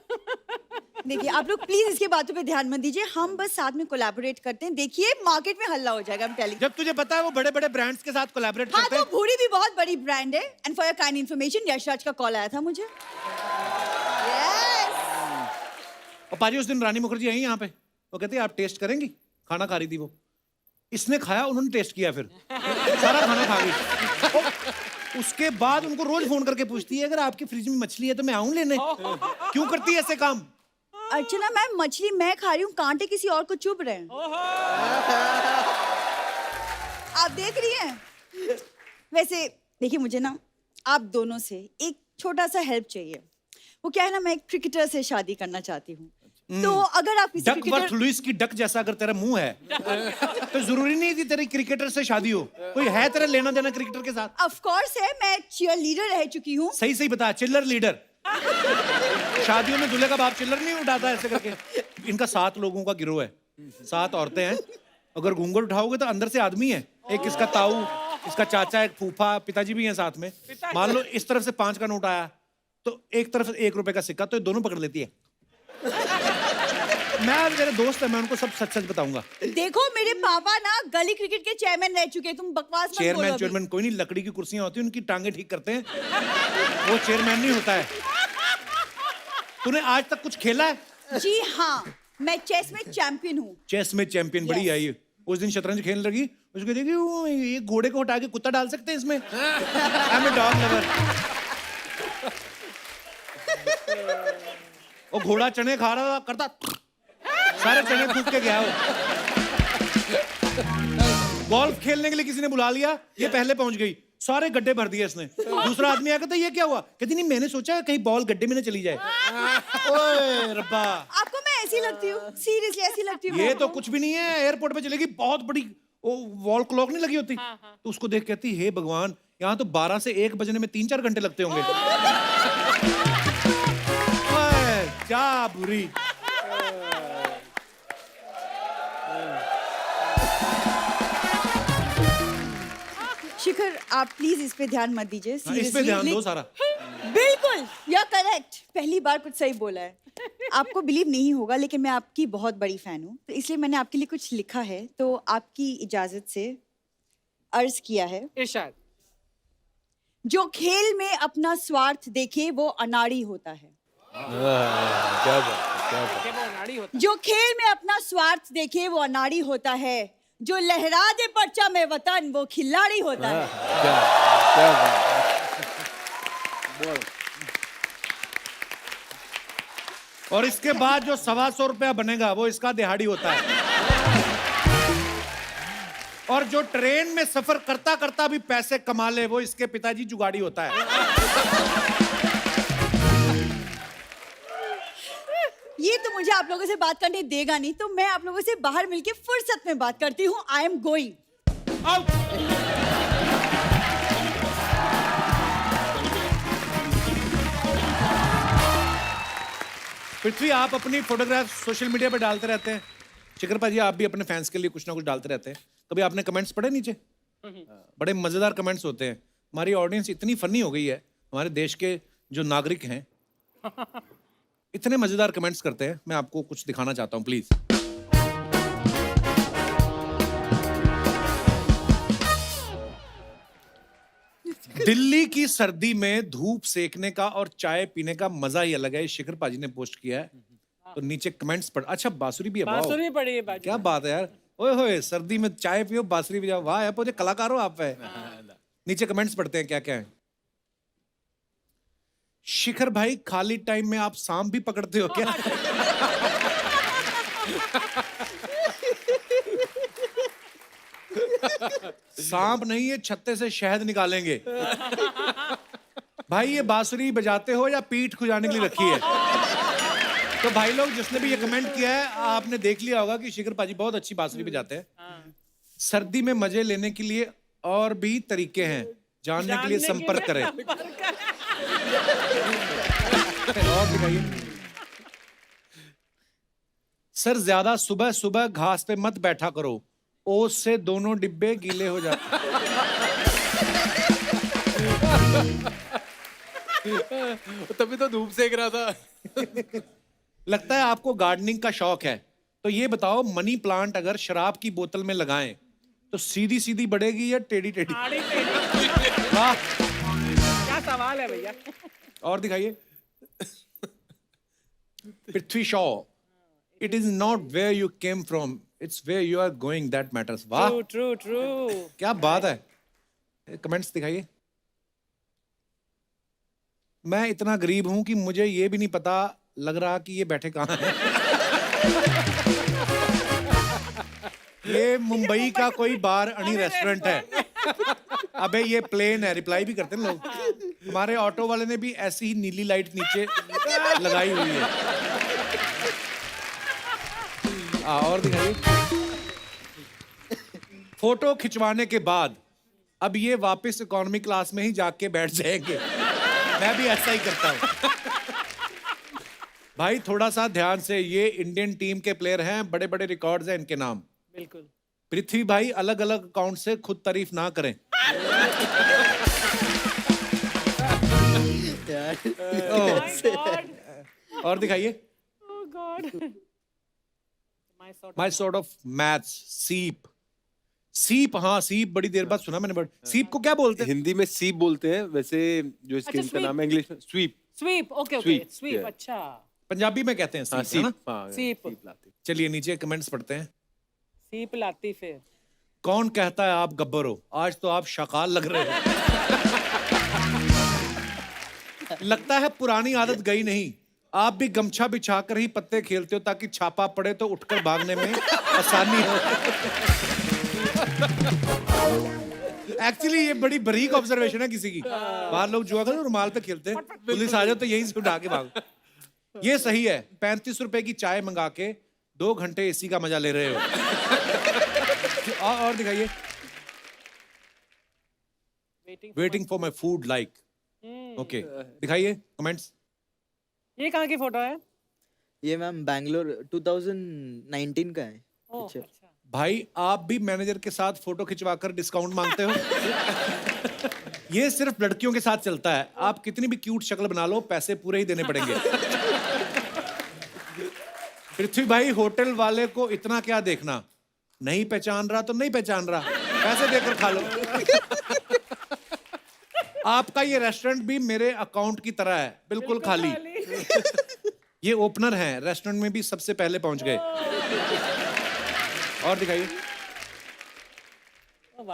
Speaker 5: देखिए आप लोग प्लीज इसकी बातों पे ध्यान मत दीजिए, हम बस साथ में कोलैबोरेट करते हैं। देखिए मार्केट में हल्ला हो जाएगा, I'm telling you।
Speaker 1: जब तुझे पता है वो बड़े बड़े ब्रांड्स के साथ कोलैबोरेट
Speaker 5: हाँ
Speaker 1: करते
Speaker 5: तो
Speaker 1: हैं।
Speaker 5: भूरी भी बहुत बड़ी ब्रांड है। And for your kind information Yashraj का कॉल आया था मुझे। Yes।
Speaker 1: और पाजी उस दिन रानी मुखर्जी आई यहाँ पे, वो कहती है आप टेस्ट करेंगी? खाना खा रही थी वो, इसने खाया, उन्होंने टेस्ट किया, फिर सारा खाना खा गई। उसके बाद उनको रोज फोन करके पूछती है अगर आपकी फ्रिज में मछली है तो मैं आऊं लेने। क्यों करती है ऐसे काम?
Speaker 5: अर्चना मैम मछली मैं खा रही हूँ, कांटे किसी और को चुभ रहे हैं। आप देख रही हैं? वैसे देखिए मुझे ना आप दोनों से एक छोटा सा हेल्प चाहिए। वो क्या है ना, मैं एक क्रिकेटर से शादी करना चाहती हूँ, तो अगर आप किसी
Speaker 1: डकवर्थ
Speaker 5: क्रिकेटर
Speaker 1: लुइस की डक जैसा अगर तेरा मुंह है तो जरूरी नहीं थी तेरी क्रिकेटर से शादी हो। कोई है तेरा लेना देना क्रिकेटर के साथ?
Speaker 5: ऑफ कोर्स है, मैं चीयर लीडर रह चुकी हूँ।
Speaker 1: सही सही बता, चिल्लर लीडर। शादियों में दूल्हे का बाप चिल्लर नहीं उठाता ऐसे करके। इनका 7 लोगों का गिरोह है, 7 औरतें हैं। अगर घूंघट उठाओगे तो अंदर से आदमी है। एक इसका ताऊ, इसका चाचा, एक फूफा, पिताजी भी हैं साथ में। मान लो इस तरफ से 5 का नोट आया तो एक तरफ से 1 रुपए का सिक्का, तो ये दोनों पकड़ लेती है। मैं मेरे दोस्त है, मैं उनको सब सच सच बताऊंगा।
Speaker 5: देखो मेरे पापा ना गली क्रिकेट के चेयरमैन रह चुके हैं, तुम बकवास मत बोलो
Speaker 1: चेयरमैन
Speaker 5: अभी।
Speaker 1: चेयरमैन कोई नहीं, लकड़ी की कुर्सियां होती हैं उनकी टांगे ठीक करते हैं, वो चेयरमैन नहीं होता है। तूने आज तक कुछ खेला है?
Speaker 5: जी हाँ, मैं चेस में चैंपियन हूँ।
Speaker 1: चेस में चैंपियन, बड़ी आई है। उस दिन शतरंज खेलने लगी, उसको देखी वो ये घोड़े को हटा के कुत्ता डाल सकते हैं इसमें। I am a dog lover. वो घोड़ा चने खा रहा था, करता सारे चने फूक के गया वो। गोल्फ खेलने के लिए किसी ने बुला लिया, ये पहले पहुंच गई, सारे गड्ढे भर दिए इसने। दूसरा आदमी आया, कहता ये क्या हुआ? कहती नहीं मैंने सोचा कहीं बॉल गड्ढे में न चली जाए। ओए रब्बा,
Speaker 5: आपको मैं ऐसी लगती हूँ? सीरियसली ऐसी लगती हूँ?
Speaker 1: ये तो कुछ भी नहीं है। एयरपोर्ट पे चलेगी, बहुत बड़ी वो वॉल क्लॉक नहीं लगी होती, तो उसको देख कहती हे भगवान, यहाँ तो 12 से 1 बजने में 3-4 घंटे लगते होंगे। ओए, क्या बुरी।
Speaker 5: शिखर आप प्लीज इस पे ध्यान मत दीजिए।
Speaker 1: इस पे
Speaker 5: seriously,
Speaker 1: ध्यान दो सारा।
Speaker 5: बिल्कुल, यू आर करेक्ट। पहली बार कुछ सही बोला है। आपको बिलीव नहीं होगा लेकिन मैं आपकी बहुत बड़ी फैन हूँ, तो इसलिए मैंने आपके लिए कुछ लिखा है, तो आपकी इजाजत से अर्ज किया है।
Speaker 2: इरशाद।
Speaker 5: जो खेल में अपना स्वार्थ देखे वो अनाड़ी होता है।
Speaker 3: क्या बात, क्या बात।
Speaker 2: क्या वो नाड़ी होता
Speaker 5: जो खेल में अपना स्वार्थ देखे वो अनाड़ी होता है, जो लहरा दे परचा में वतन वो खिलाड़ी होता है।
Speaker 3: क्या बात।
Speaker 1: और इसके बाद जो 125 रुपया बनेगा वो इसका दिहाड़ी होता है। और जो ट्रेन में सफर करता करता भी पैसे कमा ले वो इसके पिताजी जुगाड़ी होता है।
Speaker 5: ये तो मुझे आप लोगों से बात करने देगा नहीं, तो मैं आप लोगों से बाहर मिलके फुर्सत में बात करती हूँ। I am going
Speaker 1: out. Prithvi, आप अपनी फोटोग्राफ सोशल मीडिया पे डालते रहते हैं। शिखर पाजी, आप भी अपने फैंस के लिए कुछ ना कुछ डालते रहते हैं। कभी आपने कमेंट्स पढ़े नीचे? बड़े मजेदार कमेंट्स होते हैं। हमारी ऑडियंस इतनी फनी हो गई है, हमारे देश के जो नागरिक हैं इतने मजेदार कमेंट्स करते हैं। मैं आपको कुछ दिखाना चाहता हूं, प्लीज। दिल्ली की सर्दी में धूप सेकने का और चाय पीने का मजा ही अलग है। शिखर पाजी ने पोस्ट किया है, तो नीचे कमेंट्स पढ़। अच्छा, बांसुरी भी है, वाह,
Speaker 2: बांसुरी पड़ी है बाजी।
Speaker 1: क्या बात है यार। ओए होए, सर्दी में चाय पियो, बांसुरी बजाओ, वाह यार, मुझे कलाकार हो आप पे। नीचे कमेंट्स पढ़ते हैं क्या क्या है। शिखर भाई, खाली टाइम में आप सांप भी पकड़ते हो क्या? सांप नहीं, ये छत्ते से शहद निकालेंगे। भाई, ये बांसुरी बजाते हो या पीठ खुजाने के लिए रखी है? तो भाई लोग, जिसने भी ये कमेंट किया है, आपने देख लिया होगा कि शिखर पाजी बहुत अच्छी बांसुरी बजाते हैं। सर्दी में मजे लेने के लिए और भी तरीके हैं, जानने के लिए संपर्क करें। और दिखाइए। सर, ज्यादा सुबह सुबह घास पे मत बैठा करो, ओस से दोनों डिब्बे गीले हो जाते।
Speaker 3: तभी तो धूप सेक रहा था।
Speaker 1: लगता है आपको गार्डनिंग का शौक है, तो ये बताओ, मनी प्लांट अगर शराब की बोतल में लगाएं तो सीधी सीधी बढ़ेगी या टेढ़ी टेढ़ी? वाह,
Speaker 2: क्या सवाल है भैया।
Speaker 1: और दिखाइए। Prithvi Shaw, it is not where you came from, it's where you are going that matters. वाह,
Speaker 2: ट्रू ट्रू ट्रू।
Speaker 1: क्या बात है। कमेंट्स दिखाइए। मैं इतना गरीब हूं कि मुझे ये भी नहीं पता लग रहा कि ये बैठे कहां हैं। ये मुंबई का कोई बार अनी रेस्टोरेंट है। अबे, ये प्लेन है, रिप्लाई भी करते हैं लोग। हमारे ऑटो वाले ने भी ऐसी ही नीली लाइट नीचे लगाई हुई है। और दिखाइए। फोटो खिंचवाने के बाद अब ये वापस इकोनॉमी क्लास में ही जाके बैठ जाएंगे। मैं भी ऐसा ही करता हूं। भाई, थोड़ा सा ध्यान से, ये इंडियन टीम के प्लेयर हैं, बड़े बड़े रिकॉर्ड्स हैं इनके नाम।
Speaker 2: बिल्कुल।
Speaker 1: पृथ्वी भाई, अलग अलग अकाउंट से खुद तारीफ ना करें। और दिखाइए।
Speaker 2: Oh God.
Speaker 1: My sort of maths, सीप। सीप, हाँ, सीप बड़ी देर बाद सुना मैंने, बट सीप को क्या बोलते हैं?
Speaker 3: हिंदी में सीप बोलते हैं, वैसे जो इसके
Speaker 2: अच्छा,
Speaker 3: इनका नाम है इंग्लिश में sweep.
Speaker 2: Sweep, okay okay,
Speaker 3: Sweep,
Speaker 2: sweep,
Speaker 3: yeah.
Speaker 2: अच्छा।
Speaker 1: पंजाबी में कहते हैं
Speaker 3: हाँ,
Speaker 1: सीप, है ना?
Speaker 3: सीप, हाँ,
Speaker 2: सीप।
Speaker 3: सीप लाते।
Speaker 1: चलिए नीचे कमेंट्स पढ़ते हैं।
Speaker 2: सीप लाती फिर।
Speaker 1: कौन कहता है आप गब्बर हो? आज तो आप शकाल लग रहे हो। लगता है पुरानी आदत गई नहीं। आप भी गमछा बिछाकर ही पत्ते खेलते हो ताकि छापा पड़े तो उठकर भागने में आसानी हो। एक्चुअली ये बड़ी बारीक ऑब्जर्वेशन है किसी की। बाहर लोग जुआ खेलते रुमाल पे खेलते हैं, पुलिस आ जाए तो यहीं से उठा के भागो। ये सही है, 35 रुपए की चाय मंगा के 2 घंटे एसी का मजा ले रहे हो। और दिखाइए। Waiting for my food like. Okay, दिखाइए कमेंट्स।
Speaker 2: ये कहाँ की फोटो है?
Speaker 4: ये मैम बैंगलोर 2019 का है।
Speaker 2: ओह,
Speaker 4: अच्छा।
Speaker 2: अच्छा।
Speaker 1: भाई, आप भी मैनेजर के साथ फोटो खिंचवाकर डिस्काउंट मांगते हो? ये सिर्फ लड़कियों के साथ चलता है। आप कितनी भी क्यूट शक्ल बना लो, पैसे पूरे ही देने पड़ेंगे। पृथ्वी भाई, होटल वाले को इतना क्या देखना, नहीं पहचान रहा तो नहीं पहचान रहा, पैसे देकर खा लो। आपका ये रेस्टोरेंट भी मेरे अकाउंट की तरह है, बिल्कुल खाली। ये ओपनर हैं, रेस्टोरेंट में भी सबसे पहले पहुंच गए। और दिखाइए।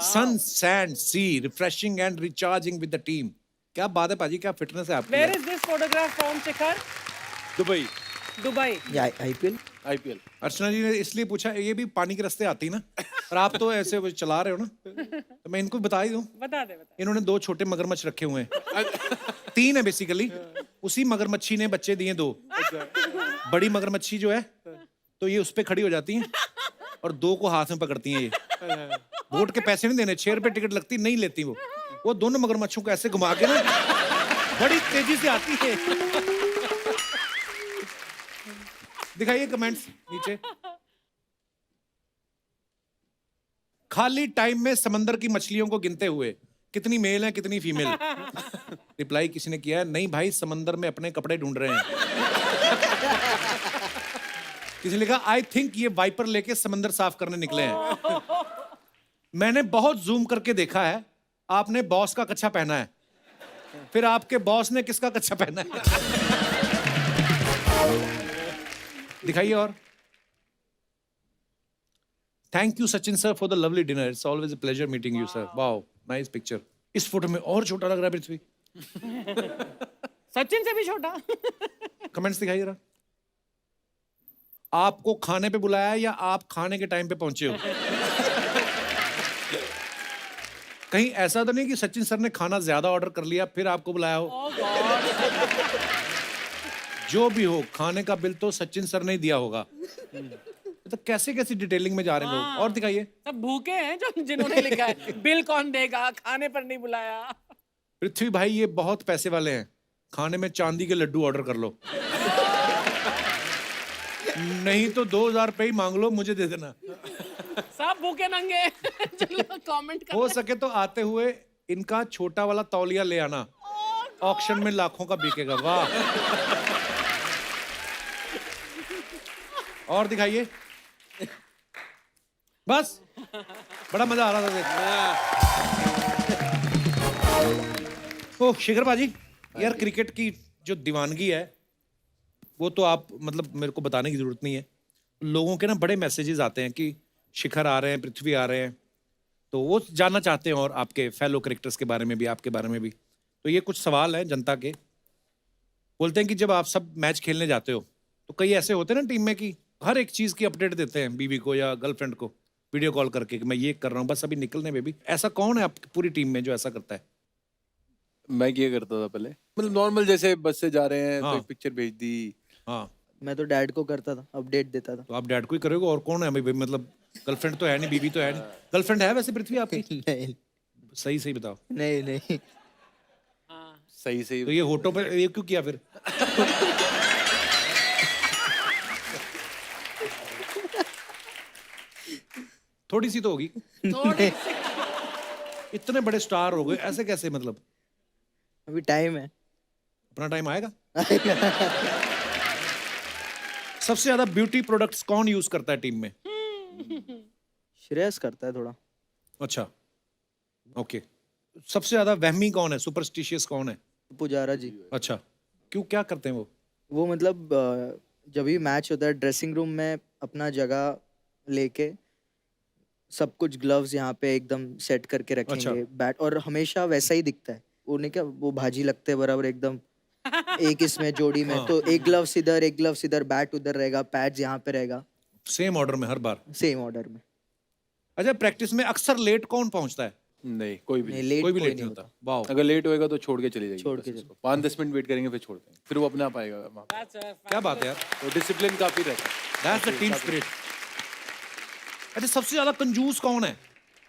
Speaker 1: Sun, sand, sea, refreshing and recharging with the team. क्या बात है पाजी, क्या फिटनेस है आपकी।
Speaker 2: Where is this photograph from, Shikhar?
Speaker 3: Dubai,
Speaker 2: Dubai.
Speaker 4: ये आईपीएल।
Speaker 3: आईपीएल।
Speaker 1: अर्चना जी ने इसलिए पूछा, ये भी पानी के रास्ते आती ना, और आप तो ऐसे वो चला रहे हो ना, तो मैं इनको बता ही दूं।
Speaker 2: बता दे, बता।
Speaker 1: इन्होंने 2 छोटे मगरमच्छ रखे हुए हैं। 3 है बेसिकली। उसी मगरमच्छी ने बच्चे दिए 2। बड़ी मगरमच्छी जो है, तो ये उस पे खड़ी हो जाती है और 2 को हाथ में पकड़ती हैं। ये वोट के पैसे नहीं देने, 6 रुपए टिकट लगती, नहीं लेती वो दोनों मगरमच्छों को ऐसे घुमा के ना बड़ी तेजी से आती है। दिखाइए कमेंट्स नीचे। खाली टाइम में समंदर की मछलियों को गिनते हुए कितनी मेल है कितनी फीमेल? रिप्लाई किसी ने किया है, नहीं भाई समंदर में अपने कपड़े ढूंढ रहे हैं। किसी ने लिखा, आई थिंक ये वाइपर लेके समंदर साफ करने निकले हैं। मैंने बहुत जूम करके देखा है, आपने बॉस का कच्छा पहना है, फिर आपके बॉस ने किसका कच्छा पहना है? दिखाइए और। Thank you Sachin sir for the lovely dinner, it's always a pleasure meeting you sir. Wow nice picture. इस फोटो में और छोटा लग रहा है पृथ्वी।
Speaker 2: सचिन से भी छोटा।
Speaker 1: कमेंट्स दिखाइए जरा। आपको खाने पे बुलाया है या आप खाने के टाइम पे पहुंचे हो? कहीं ऐसा तो नहीं कि सचिन सर ने खाना ज्यादा ऑर्डर कर लिया फिर आपको बुलाया हो?
Speaker 2: Oh God.
Speaker 1: जो भी हो, खाने का बिल तो सचिन सर ने ही दिया होगा। तो कैसे कैसी डिटेलिंग में जा रहे हैं लोग। और दिखाइए।
Speaker 2: सब भूखे हैं जो जिन्होंने लिखा है बिल कौन देगा, खाने पर नहीं बुलाया।
Speaker 1: पृथ्वी भाई ये बहुत पैसे वाले हैं, खाने में चांदी के लड्डू ऑर्डर कर लो। नहीं तो 2000 रुपए ही मांग लो, मुझे दे देना।
Speaker 2: सब भूखे नंगे। चलो कमेंट कर।
Speaker 1: हो सके तो आते हुए इनका छोटा वाला तौलिया ले आना, ऑक्शन में लाखों का बिकेगा। वाह। और दिखाइए। बस बड़ा मजा आ रहा था देख। ओह शिखर बाजी, यार क्रिकेट की जो दीवानगी है वो तो आप मतलब मेरे को बताने की जरूरत नहीं है। लोगों के ना बड़े मैसेजेस आते हैं कि शिखर आ रहे हैं, पृथ्वी आ रहे हैं, तो वो जानना चाहते हैं और आपके फेलो क्रिकेटर्स के बारे में भी, आपके बारे में भी। तो ये कुछ सवाल हैं जनता के। बोलते हैं कि जब आप सब मैच खेलने जाते हो तो कई ऐसे होते हैं ना टीम में कि हर एक चीज की अपडेट देते हैं बीवी को या गर्लफ्रेंड को वीडियो कॉल करके कि मैं ये कर रहा हूँ बस अभी निकलने में भी। ऐसा कौन है आपकी पूरी टीम में जो ऐसा करता है?
Speaker 3: मैं क्या करता था पहले, मतलब नॉर्मल जैसे बस से जा रहे हैं
Speaker 1: हाँ।
Speaker 3: तो एक पिक्चर भेज दी।
Speaker 1: हाँ
Speaker 4: मैं तो डैड को करता था, अपडेट देता था।
Speaker 1: तो आप डैड को ही करोगे और कौन है? भाई मतलब गर्लफ्रेंड तो है नहीं, बीवी तो है नहीं। गर्लफ्रेंड है वैसे पृथ्वी आपकी?
Speaker 4: नहीं
Speaker 1: सही सही बताओ।
Speaker 4: नहीं नहीं।
Speaker 3: सही सही।
Speaker 1: तो ये होटो पे ये क्यों किया फिर? थोड़ी सी तो होगी।
Speaker 2: थोड़ी
Speaker 1: इतने बड़े स्टार हो गए ऐसे कैसे? मतलब
Speaker 4: अभी टाइम है।
Speaker 1: अपना टाइम आएगा। सबसे ज्यादा ब्यूटी प्रोडक्ट्स कौन यूज करता है टीम में?
Speaker 4: श्रेयस करता है थोड़ा।
Speaker 1: अच्छा ओके। सबसे ज्यादा वहमी कौन है, सुपरस्टिशियस कौन है?
Speaker 4: पुजारा जी।
Speaker 1: अच्छा क्यों, क्या करते हैं वो?
Speaker 4: वो मतलब जब भी मैच होता है ड्रेसिंग रूम में अपना जगह लेके सब कुछ ग्लव्स यहाँ पे एकदम सेट करके रखेंगे।
Speaker 1: अच्छा।
Speaker 4: बैट और हमेशा वैसा ही दिखता है। उन्हें क्या वो भाजी लगते हैं बराबर एकदम एक इसमें जोड़ी में।
Speaker 1: हाँ।
Speaker 4: तो एक ग्लव्स इधर एक ग्लव्स इधर, बैट उधर रहेगा, पैड्स यहाँ पे रहेगा,
Speaker 1: सेम ऑर्डर में हर बार?
Speaker 4: सेम ऑर्डर में।
Speaker 1: अच्छा प्रैक्टिस में अक्सर लेट कौन पहुंचता है?
Speaker 3: नहीं कोई भी
Speaker 4: नहीं
Speaker 3: नहीं।
Speaker 4: लेट
Speaker 1: कोई भी लेट नहीं होता। वाह।
Speaker 3: अगर लेट होएगा तो छोड़ के चली जाएगी,
Speaker 4: छोड़
Speaker 3: बस
Speaker 4: के
Speaker 3: उसको 5-10 मिनट वेट करेंगे फिर छोड़ देंगे, फिर वो अपने आप आएगा वहाँ पे।
Speaker 2: That's a
Speaker 1: क्या बात है यार,
Speaker 3: तो डिसिप्लिन काफी रहता है।
Speaker 1: That's the team spirit. अच्छा सबसे ज्यादा कंजूस कौन है?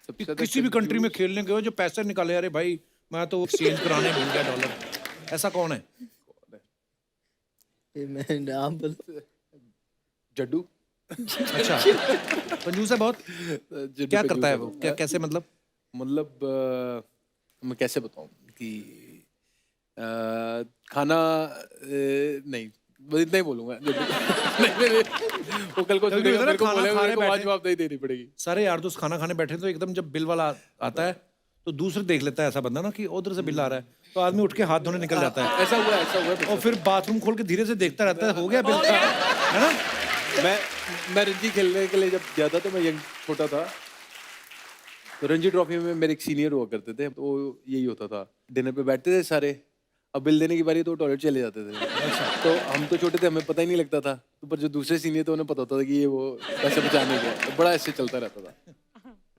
Speaker 3: सबसे ज्यादा
Speaker 1: किसी भी कंट्री में खेलने गए हो जो पैसे निकाले, अरे भाई मैं तो एक्सचेंज कराने भूल गया डॉलर, ऐसा कौन है?
Speaker 4: ये मैं नाम बोल।
Speaker 3: जड्डू।
Speaker 1: अच्छा कंजूस है बहुत।
Speaker 3: जड्डू
Speaker 1: क्या
Speaker 3: कंजूस
Speaker 1: करता है वो, क्या कैसे मतलब?
Speaker 3: मतलब मैं कैसे बताऊं कि खाना नहीं, बस इतना ही बोलूंगा। नहीं, वो कल को
Speaker 1: कभी
Speaker 3: सुनेगा,
Speaker 1: होता है ना,
Speaker 3: मेरे को
Speaker 1: खाना
Speaker 3: बोलेगा,
Speaker 1: खाने
Speaker 3: मेरे को वहाँ
Speaker 1: बैठे।
Speaker 3: जवाब नहीं देनी पड़ेगी।
Speaker 1: सारे यार दोस्त खाना खाने बैठे तो एकदम जब बिल वाला आता है तो दूसरे देख लेता है ऐसा बंदा ना कि उधर से बिल आ रहा है, तो आदमी उठ के हाथ धोने निकल जाता है
Speaker 3: ऐसा हुआ
Speaker 1: और फिर बाथरूम खोल के धीरे से देखता रहता है हो गया बिल, है ना?
Speaker 3: मैं रणजी खेलने के लिए जब गया था तो मैं यंग छोटा था, तो रणजी ट्रॉफी में मेरे एक सीनियर हुआ करते थे, तो यही होता था डिनर पे बैठते थे सारे, अब बिल देने की बारी तो टॉयलेट चले जाते थे। तो हम तो छोटे थे, हमें पता ही नहीं लगता था, तो पर जो दूसरे सीनियर थे उन्हें पता होता था कि ये वो पैसे बचाने के, तो बड़ा ऐसे चलता रहता था।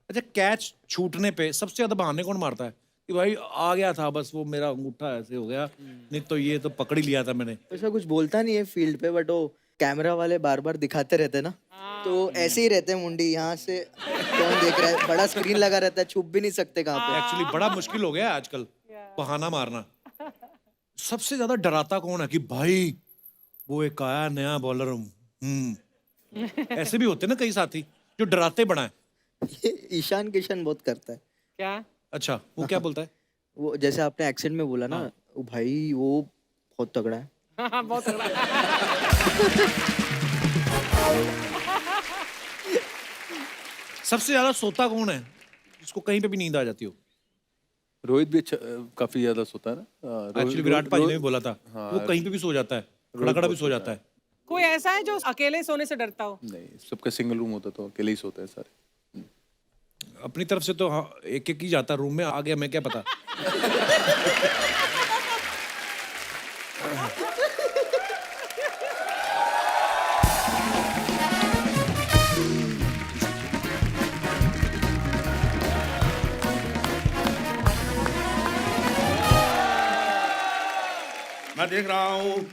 Speaker 1: अच्छा कैच छूटने पे सबसे ज्यादा बहाने कौन मारता है कि भाई आ गया था बस वो मेरा अंगूठा ऐसे हो गया, नहीं तो ये तो पकड़ ही लिया था मैंने?
Speaker 4: ऐसा कुछ बोलता नहीं है फील्ड पे, बट वो कैमरा वाले बार बार दिखाते रहते हैं ना, तो ऐसे ही रहते हैं मुंडी यहाँ से कौन देख रहा है, बड़ा स्क्रीन लगा रहता है, छुप भी नहीं सकते कहाँ पे।
Speaker 1: एक्चुअली बड़ा मुश्किल हो गया है आजकल बहाना मारना। सबसे ज्यादा डराता कौन है कि भाई वो एक आया नया बॉलर, ऐसे भी होते हैं ना कई साथी जो डराते बड़ा है
Speaker 4: ये ईशान किशन बहुत करता है।
Speaker 2: क्या?
Speaker 1: अच्छा, वो क्या बोलता है?
Speaker 4: वो जैसे आपने एक्सेंट में बोला ना, वो भाई वो बहुत तगड़ा है।
Speaker 2: हाँ, बहुत तगड़ा।
Speaker 1: सबसे ज्यादा सोता कौन है जिसको कहीं पे भी नींद आ जाती हो?
Speaker 3: रोहित भी अच्छा काफी ज्यादा सोता है ना।
Speaker 1: एक्चुअली विराट भाई ने भी बोला था, वो कहीं पे भी सो जाता है, खड़ा खड़ा भी सो जाता है।
Speaker 2: कोई ऐसा है जो अकेले सोने से डरता हो?
Speaker 3: नहीं, सबका सिंगल रूम होता तो अकेले ही सोते हैं सारे।
Speaker 1: अपनी तरफ से तो हाँ, एक एक ही जाता रूम में, आ गया मैं क्या पता।
Speaker 6: मैं देख रहा हूँ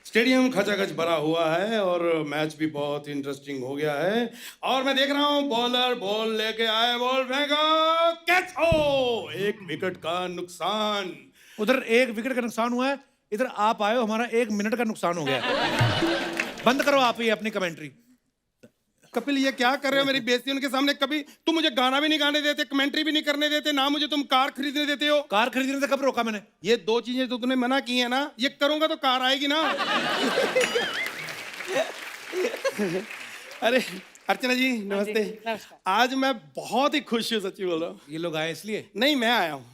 Speaker 6: स्टेडियम खचाखच भरा हुआ है और मैच भी बहुत इंटरेस्टिंग हो गया है। और मैं देख रहा हूँ बॉलर बॉल लेके आए, बॉल फेंका, कैच हो, 1 विकेट का नुकसान।
Speaker 1: उधर 1 विकेट का नुकसान हुआ है, इधर आप आए हो, हमारा 1 मिनट का नुकसान हो गया है। बंद करो आप ये अपनी कमेंट्री।
Speaker 6: कपिल ये क्या कर रहे हो मेरी बेइज्जती उनके सामने? कभी तुम मुझे गाना भी नहीं गाने देते, कमेंट्री भी नहीं करने देते, ना मुझे तुम कार खरीदने देते हो।
Speaker 1: कार खरीदने से कब रोका मैंने?
Speaker 6: ये 2 चीजें तो तूने मना की है ना, ये करूंगा तो कार आएगी ना। अरे अर्चना जी नमस्ते।
Speaker 2: नमस्कार।
Speaker 6: आज मैं बहुत ही खुश हूँ, सच्ची बोल रहा हूँ।
Speaker 1: ये लोग आए इसलिए?
Speaker 6: नहीं मैं आया हूँ।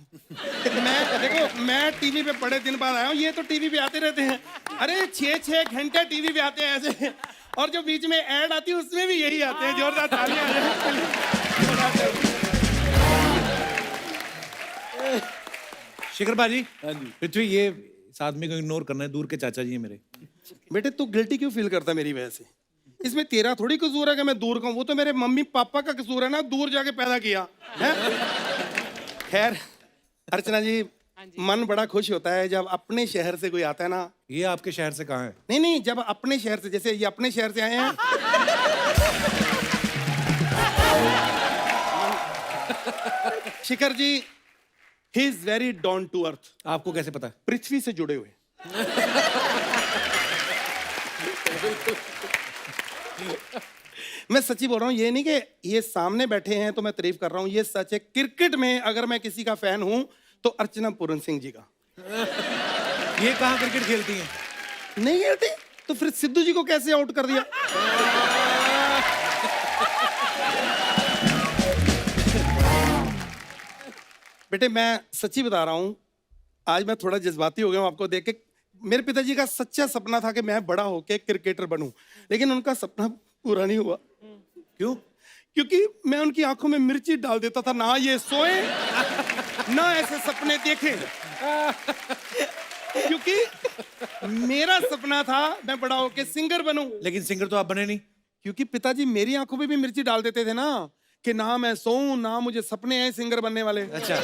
Speaker 6: मैं देखो, मैं टीवी पे बड़े दिन बाद आया हूँ, ये तो टीवी पे आते रहते हैं। अरे 6-6 घंटे टीवी पे आते हैं ऐसे, और जो बीच में ऐड आती है उसमें भी यही आते हैं। जोरदार तालियां आ जाए।
Speaker 1: शिखर बाजी,
Speaker 3: हाँ जी।
Speaker 1: पृथ्वी, ये इस आदमी को इग्नोर करना है, दूर के चाचा जी हैं मेरे।
Speaker 6: बेटे तू गिल्टी क्यों फील करता है मेरी वजह से? इसमें तेरा थोड़ी कसूर है कि मैं दूर कहूँ, वो तो मेरे मम्मी पापा का कसूर है ना, दूर जाके पैदा किया है। खैर अर्चना जी, मन बड़ा खुश होता है जब अपने शहर से कोई आता है ना।
Speaker 1: ये आपके शहर से कहाँ है?
Speaker 6: नहीं नहीं, जब अपने शहर से, जैसे ये अपने शहर से आए हैं। Shikhar ji, he is very down to earth.
Speaker 1: आपको कैसे पता है?
Speaker 6: पृथ्वी से जुड़े हुए। मैं सच्ची बोल रहा हूँ, ये नहीं कि ये सामने बैठे हैं तो मैं तारीफ कर रहा हूँ, ये सच है। क्रिकेट में अगर मैं किसी का फैन हूं तो अर्चना पूरन सिंह जी का।
Speaker 1: ये कहाँ क्रिकेट खेलती हैं?
Speaker 6: नहीं खेलती तो फिर सिद्धू जी को कैसे आउट कर दिया? बेटे मैं सच्ची बता रहा हूं, आज मैं थोड़ा जज्बाती हो गया हूं आपको देख के। मेरे पिताजी का सच्चा सपना था कि मैं बड़ा होके क्रिकेटर बनूं, लेकिन उनका सपना पूरा नहीं हुआ।
Speaker 1: क्यों?
Speaker 6: क्योंकि मैं उनकी आंखों में मिर्ची डाल देता था, ना ये सोए ना ऐसे सपने देखें। क्योंकि मेरा सपना था मैं बड़ा होके सिंगर बनूं,
Speaker 1: लेकिन सिंगर तो आप बने नहीं।
Speaker 6: क्योंकि पिताजी मेरी आंखों में भी मिर्ची डाल देते थे ना, कि ना मैं सोऊं ना मुझे सपने हैं सिंगर बनने वाले।
Speaker 1: अच्छा।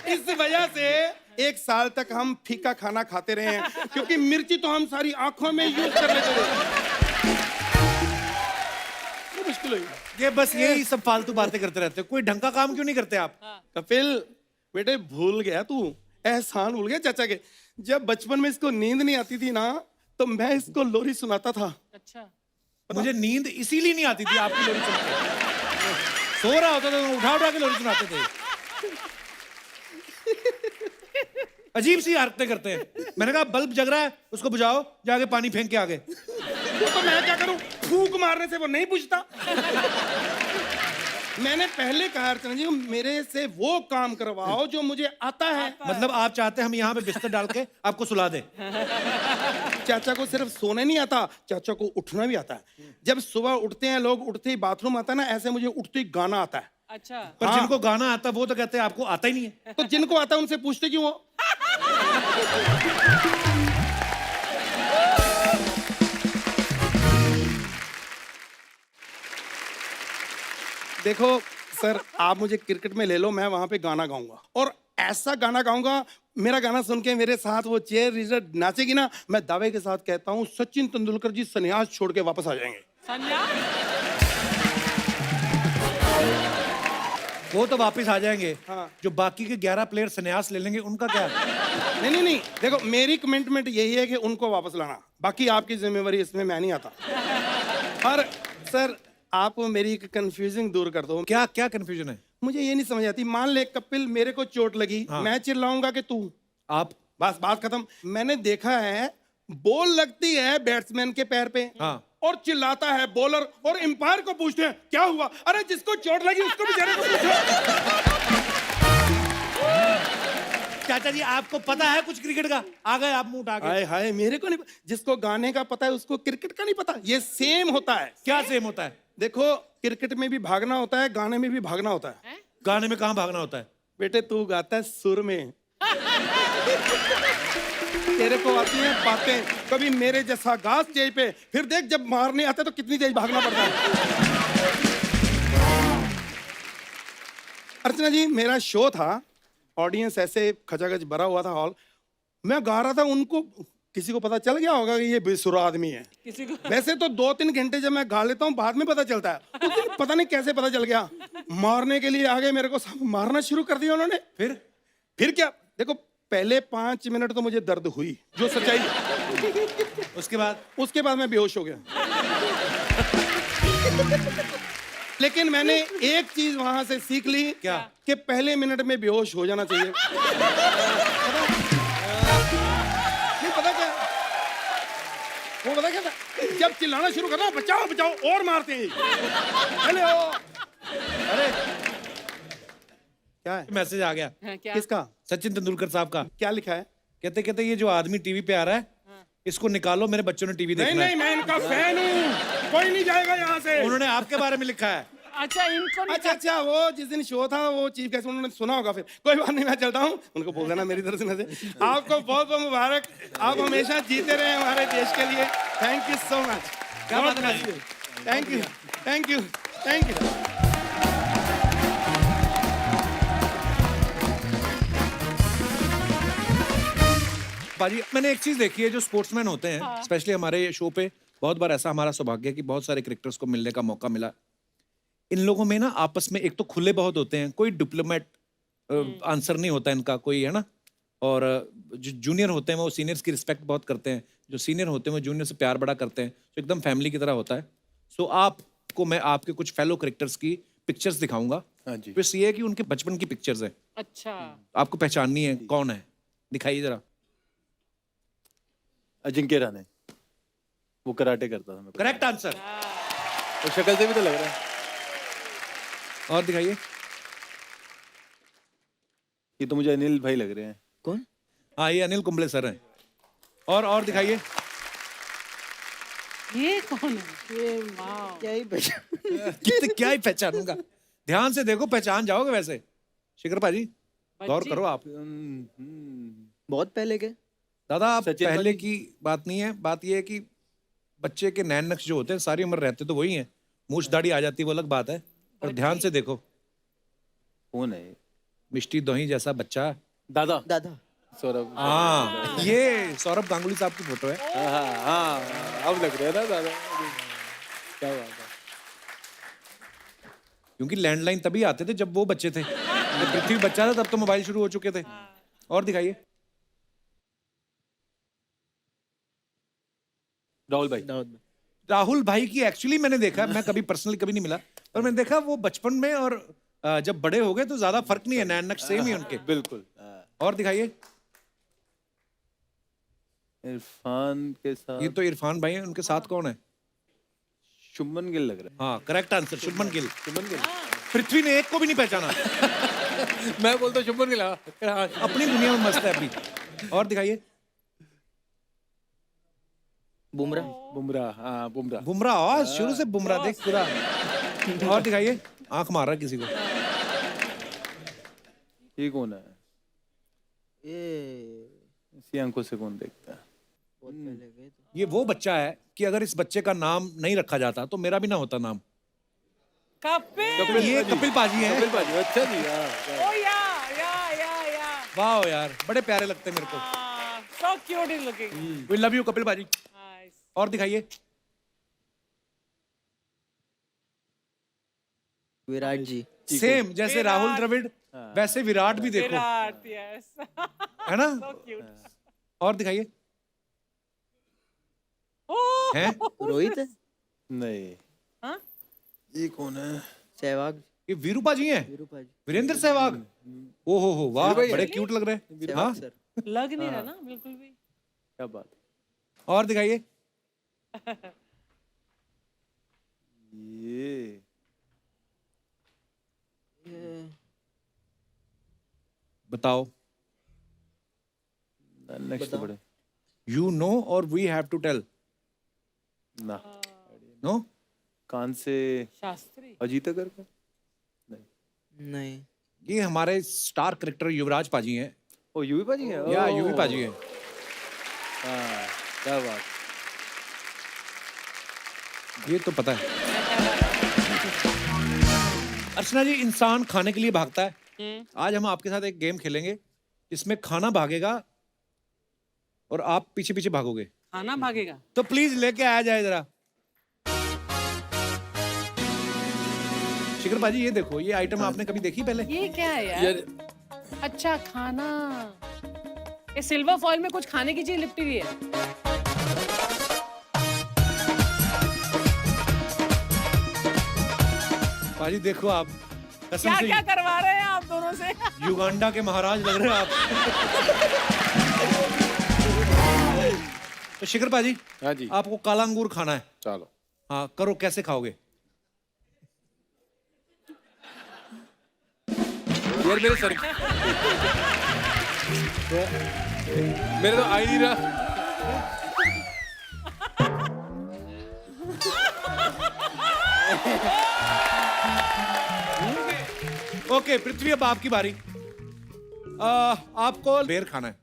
Speaker 6: इस वजह से 1 साल तक हम फीका खाना खाते रहे हैं, क्योंकि मिर्ची तो हम सारी आंखों में यूज कर लेते थे। मुश्किल हुई।
Speaker 1: ये बस यही सब फालतू बातें करते रहते हो, कोई ढंग का काम क्यों नहीं करते आप?
Speaker 6: कपिल बेटे भूल गया तू, एहसान भूल गया चाचा के। जब बचपन में इसको नींद नहीं आती थी ना, तो मैं इसको लोरी सुनाता था।
Speaker 2: अच्छा।
Speaker 1: मुझे नींद इसीलिए नहीं आती थी आपकी लोरी सुन के। सो रहा होता था तो उठा उठा के लोरी सुनाते थे। अजीब सी हरकतें करते हैं। मैंने कहा बल्ब जग रहा है, उसको बुझाओ, जाके पानी फेंक के आगे।
Speaker 6: तो मैं क्या करूं? फूंक मारने से वो नहीं बुझता। मैंने पहले कहा अर्चना जी, मेरे से वो काम करवाओ जो मुझे आता है।
Speaker 1: मतलब आप चाहते हैं हम यहाँ पे बिस्तर डाल के आपको सुला दें?
Speaker 6: चाचा को सिर्फ सोने नहीं आता, चाचा को उठना भी आता है। जब सुबह उठते हैं लोग, उठते ही बाथरूम आता है ना, ऐसे मुझे उठते ही गाना आता है।
Speaker 2: अच्छा।
Speaker 1: पर
Speaker 6: हाँ।
Speaker 1: जिनको गाना आता है वो तो कहते हैं आपको आता ही नहीं है।
Speaker 6: तो जिनको आता है उनसे पूछते क्यों हो? देखो सर, आप मुझे क्रिकेट में ले लो, मैं वहां पे गाना गाऊंगा, और ऐसा गाना गाऊंगा, मेरा गाना सुन के मेरे साथ वो चेयर लीडर नाचेगी ना, मैं दावे के साथ कहता हूँ सचिन तेंदुलकर जी संन्यास छोड़ के वापस आ जाएंगे।
Speaker 2: संन्यास?
Speaker 1: वो तो वापस आ जाएंगे।
Speaker 6: हाँ।
Speaker 1: जो बाकी के 11 प्लेयर संन्यास ले लेंगे उनका क्या?
Speaker 6: नहीं नहीं नहीं, देखो मेरी कमिटमेंट यही है कि उनको वापस लाना, बाकी आपकी जिम्मेवारी इसमें मैं नहीं आता। और सर आप मेरी एक कंफ्यूजिंग दूर कर दो।
Speaker 1: क्या क्या कंफ्यूजन है?
Speaker 6: मुझे ये नहीं समझ आती, मान ले कपिल मेरे को चोट लगी, मैं चिल्लाऊंगा कि तू,
Speaker 1: आप
Speaker 6: बस बात खत्म। मैंने देखा है बॉल लगती है बैट्समैन के पैर पे,
Speaker 1: हाँ।
Speaker 6: और चिल्लाता है बॉलर, और एम्पायर को पूछते हैं क्या हुआ। अरे जिसको चोट लगी उसको बेचारे को पूछो।
Speaker 1: चाचा जी आपको पता है कुछ क्रिकेट का? आ गए आप मुंह उठा के।
Speaker 6: हाय हाय, मेरे को नहीं, जिसको गाने का पता है उसको क्रिकेट का नहीं पता। ये सेम होता है।
Speaker 1: क्या सेम होता है?
Speaker 6: देखो क्रिकेट में भी भागना होता है, गाने में भी भागना होता है।
Speaker 1: गाने में कहाँ भागना होता है?
Speaker 6: बेटे तू गाता है सुर में, तेरे को आती हैं बातें। कभी मेरे जैसा गा स्टेज पे, फिर देख जब मारने आते तो कितनी तेज भागना पड़ता है। अर्चना जी, मेरा शो था, ऑडियंस ऐसे खचाखच भरा हुआ था हॉल, मैं गा रहा था, उनको किसी को पता चल गया होगा कि ये बेसुरा आदमी है।
Speaker 2: किसी को
Speaker 6: वैसे तो 2-3 घंटे जब मैं गा लेता हूँ बाद में पता चलता है। उस दिन पता नहीं कैसे पता चल गया, मारने के लिए आ गए मेरे को, सब मारना शुरू कर दिया उन्होंने। फिर क्या, देखो पहले 5 मिनट तो मुझे दर्द हुई, जो सच्चाई है। उसके बाद मैं बेहोश हो गया। लेकिन मैंने एक चीज वहां से सीख ली,
Speaker 1: क्या?
Speaker 6: कि पहले मिनट में बेहोश हो जाना चाहिए। नहीं पता क्या, वो पता क्या था, जब चिल्लाना शुरू करना बचाओ बचाओ और मारते हैं। हेलो, अरे क्या है?
Speaker 1: मैसेज आ गया।
Speaker 2: क्या?
Speaker 6: किसका?
Speaker 1: सचिन तेंदुलकर साहब का।
Speaker 6: क्या लिखा है?
Speaker 1: कहते कहते ये जो आदमी टीवी पे आ रहा है इसको निकालो, मेरे बच्चों ने टीवी
Speaker 6: नहीं
Speaker 1: देखना
Speaker 6: नहीं,
Speaker 1: है।
Speaker 6: मैं इनका फैन हूँ, कोई नहीं जाएगा यहाँ से।
Speaker 1: उन्होंने आपके बारे में लिखा है।
Speaker 2: अच्छा इनको नहीं
Speaker 6: अच्छा, वो जिस दिन शो था वो चीफ गेस्ट उन्होंने सुना होगा। फिर कोई बात नहीं, मैं चलता हूँ, उनको बोल देना मेरी तरफ से। आपको बहुत बहुत मुबारक, आप हमेशा जीते रहे हमारे देश के लिए। Thank you so much. Thank you thank you thank you.
Speaker 1: बाजी, मैंने एक चीज देखी है, जो स्पोर्ट्समैन होते हैं स्पेशली हमारे शो पे बहुत बार ऐसा हमारा सौभाग्य है कि बहुत सारे क्रिकेटर्स को मिलने का मौका मिला। इन लोगों में ना आपस में एक तो खुले बहुत होते हैं, कोई डिप्लोमेट आंसर नहीं होता इनका कोई, है ना। और जो जूनियर होते हैं वो सीनियर्स की रिस्पेक्ट बहुत करते हैं, जो सीनियर होते हैं वो जूनियर से प्यार बड़ा करते हैं, तो एकदम फैमिली की तरह होता है। सो आपको मैं आपके कुछ फेलो क्रिकेटर्स की पिक्चर्स दिखाऊंगा।
Speaker 3: हाँ जी।
Speaker 1: बस ये है कि उनके बचपन की पिक्चर्स हैं,
Speaker 2: अच्छा
Speaker 1: आपको पहचाननी है कौन है। दिखाइए जरा।
Speaker 3: अजिंक्य राणे, वो कराटे करता था मैं।
Speaker 1: Correct answer.
Speaker 3: और शक्ल से भी तो लग रहा है।
Speaker 1: और दिखाइए।
Speaker 3: ये तो मुझे अनिल भाई लग रहे हैं।
Speaker 4: कौन?
Speaker 1: हाँ, ये अनिल कुंबले सर हैं। और दिखाइए।
Speaker 2: ये कौन है? ये वाह,
Speaker 4: क्या ही
Speaker 1: कितने क्या ही पहचानूंगा। ध्यान से देखो, पहचान जाओगे वैसे। शिखर पाजी गौर करो आप।
Speaker 4: बहुत पहले के।
Speaker 1: दादा आप
Speaker 3: सचिन
Speaker 1: पहले
Speaker 3: पाजी।
Speaker 1: की बात नहीं है, बात ये है कि बच्चे के नैन नक्श जो होते हैं सारी उम्र रहते तो वही हैं। मूछ दाढ़ी आ जाती है वो अलग बात है, पर ध्यान से देखो।
Speaker 3: कौन है?
Speaker 1: मिष्टी दोही जैसा बच्चा।
Speaker 3: दादा।
Speaker 4: दादा।
Speaker 3: सौरभ।
Speaker 1: हाँ, ये सौरभ गांगुली साहब की फोटो है।
Speaker 3: हाँ, अब लग रहा है ना दादा। क्या बात है।
Speaker 1: क्योंकि लैंडलाइन तभी आते थे जब वो बच्चे थे, जब पृथ्वी बच्चा था तब तो मोबाइल शुरू हो चुके थे। और दिखाइए।
Speaker 3: राहुल भाई।
Speaker 1: राहुल भाई की एक्चुअली मैंने देखा, मैं कभी पर्सनली कभी नहीं मिला, पर मैंने देखा वो बचपन में और जब बड़े हो गए तो ज्यादा फर्क नहीं है, नैन नक्श सेम ही उनके।
Speaker 3: बिल्कुल।
Speaker 1: और दिखाइए।
Speaker 3: इरफान के साथ
Speaker 1: ये तो इरफान भाई हैं, उनके साथ कौन है?
Speaker 3: शुभमन गिल लग रहा
Speaker 1: हाँ, करेक्ट आंसर, शुभमन गिल।
Speaker 3: है। शुभमन गिल।
Speaker 1: पृथ्वी ने एक को भी नहीं पहचाना।
Speaker 3: मैं बोलता हूँ शुभमन गिल। हाँ।
Speaker 1: अपनी दुनिया में मस्त है अभी। और दिखाइए।
Speaker 4: बुमराह।
Speaker 3: बुमराह। हाँ, बुमराह।
Speaker 1: बुमराह, और शुरू से बुमराह देख पूरा। और दिखाइए। आंख मार रहा है किसी को।
Speaker 3: ये कौन है?
Speaker 4: ये
Speaker 3: इसी आंखों से कौन देखता है?
Speaker 4: बहुत पहले गए तो।
Speaker 1: ये वो बच्चा है कि अगर इस बच्चे का नाम नहीं रखा जाता तो मेरा भी ना होता नाम।
Speaker 2: कपिल।
Speaker 1: ये कपिल पाजी हैं।
Speaker 3: कपिल पाजी। अच्छा जी। हाँ।
Speaker 2: ओ या
Speaker 1: वाह यार, बड़े प्यारे लगते हैं मेरे को।
Speaker 2: so cute is looking.
Speaker 1: We love you Kapil paaji.
Speaker 2: Nice.
Speaker 1: और दिखाइए।
Speaker 4: विराट जी।
Speaker 1: सेम जैसे राहुल द्रविड़ वैसे विराट भी देखो,
Speaker 2: Virat, yes.
Speaker 1: है ना।
Speaker 2: So cute.
Speaker 1: और दिखाइए।
Speaker 2: Oh,
Speaker 1: हैं?
Speaker 4: रोहित है।
Speaker 3: नहीं।
Speaker 2: हाँ?
Speaker 3: ये कौन है?
Speaker 4: सहवाग
Speaker 1: ये वीरूपा जी हैं?
Speaker 4: वीरूपा जी।
Speaker 1: वीरेंद्र सहवाग। ओ हो वाह,
Speaker 3: वीरू भाई
Speaker 1: बड़े
Speaker 3: हैं?
Speaker 1: क्यूट लग रहे हैं।
Speaker 4: सहवाग
Speaker 1: हाँ,
Speaker 4: सर।
Speaker 2: लग नहीं रहा ना बिल्कुल भी।
Speaker 3: क्या बात?
Speaker 1: और दिखाइए।
Speaker 3: ये
Speaker 1: बताओ।
Speaker 3: नेक्स्ट बड़े
Speaker 1: यू नो और वी हैव टू टेल?
Speaker 3: ना
Speaker 1: नो?
Speaker 3: कान से
Speaker 2: शास्त्री।
Speaker 3: अजीत करके
Speaker 4: नहीं।
Speaker 1: ये हमारे स्टार करेक्टर युवराज पाजी हैं।
Speaker 3: ओ यूवी पाजी है।
Speaker 1: या
Speaker 3: ओ।
Speaker 1: यूवी पाजी हैं।
Speaker 3: हाँ, क्या बात।
Speaker 1: ये तो पता है। अर्चना जी, इंसान खाने के लिए भागता है। आज हम आपके साथ एक गेम खेलेंगे इसमें खाना भागेगा और आप पीछे पीछे भागोगे।
Speaker 2: खाना भागेगा।
Speaker 1: तो प्लीज लेके आया जाए जरा। शिखर पाजी, ये देखो, ये आइटम आपने कभी देखी पहले?
Speaker 2: ये क्या है यार? अच्छा, खाना। ये सिल्वर फॉइल में कुछ खाने की चीज लिपटी हुई है।
Speaker 1: पाजी देखो आप, कसम
Speaker 2: क्या
Speaker 1: से
Speaker 2: क्या करवा रहे हैं आप दोनों से?
Speaker 1: युगांडा के महाराज लग रहे हैं आप। तो शिखर पाजी,
Speaker 3: हाँ जी,
Speaker 1: आपको काला अंगूर खाना है।
Speaker 3: चलो।
Speaker 1: हाँ, करो, कैसे खाओगे?
Speaker 3: यार मेरे सर मेरे तो आ ही नहीं रहा।
Speaker 1: ओके पृथ्वी, अब आपकी बारी। आपको बेर खाना है।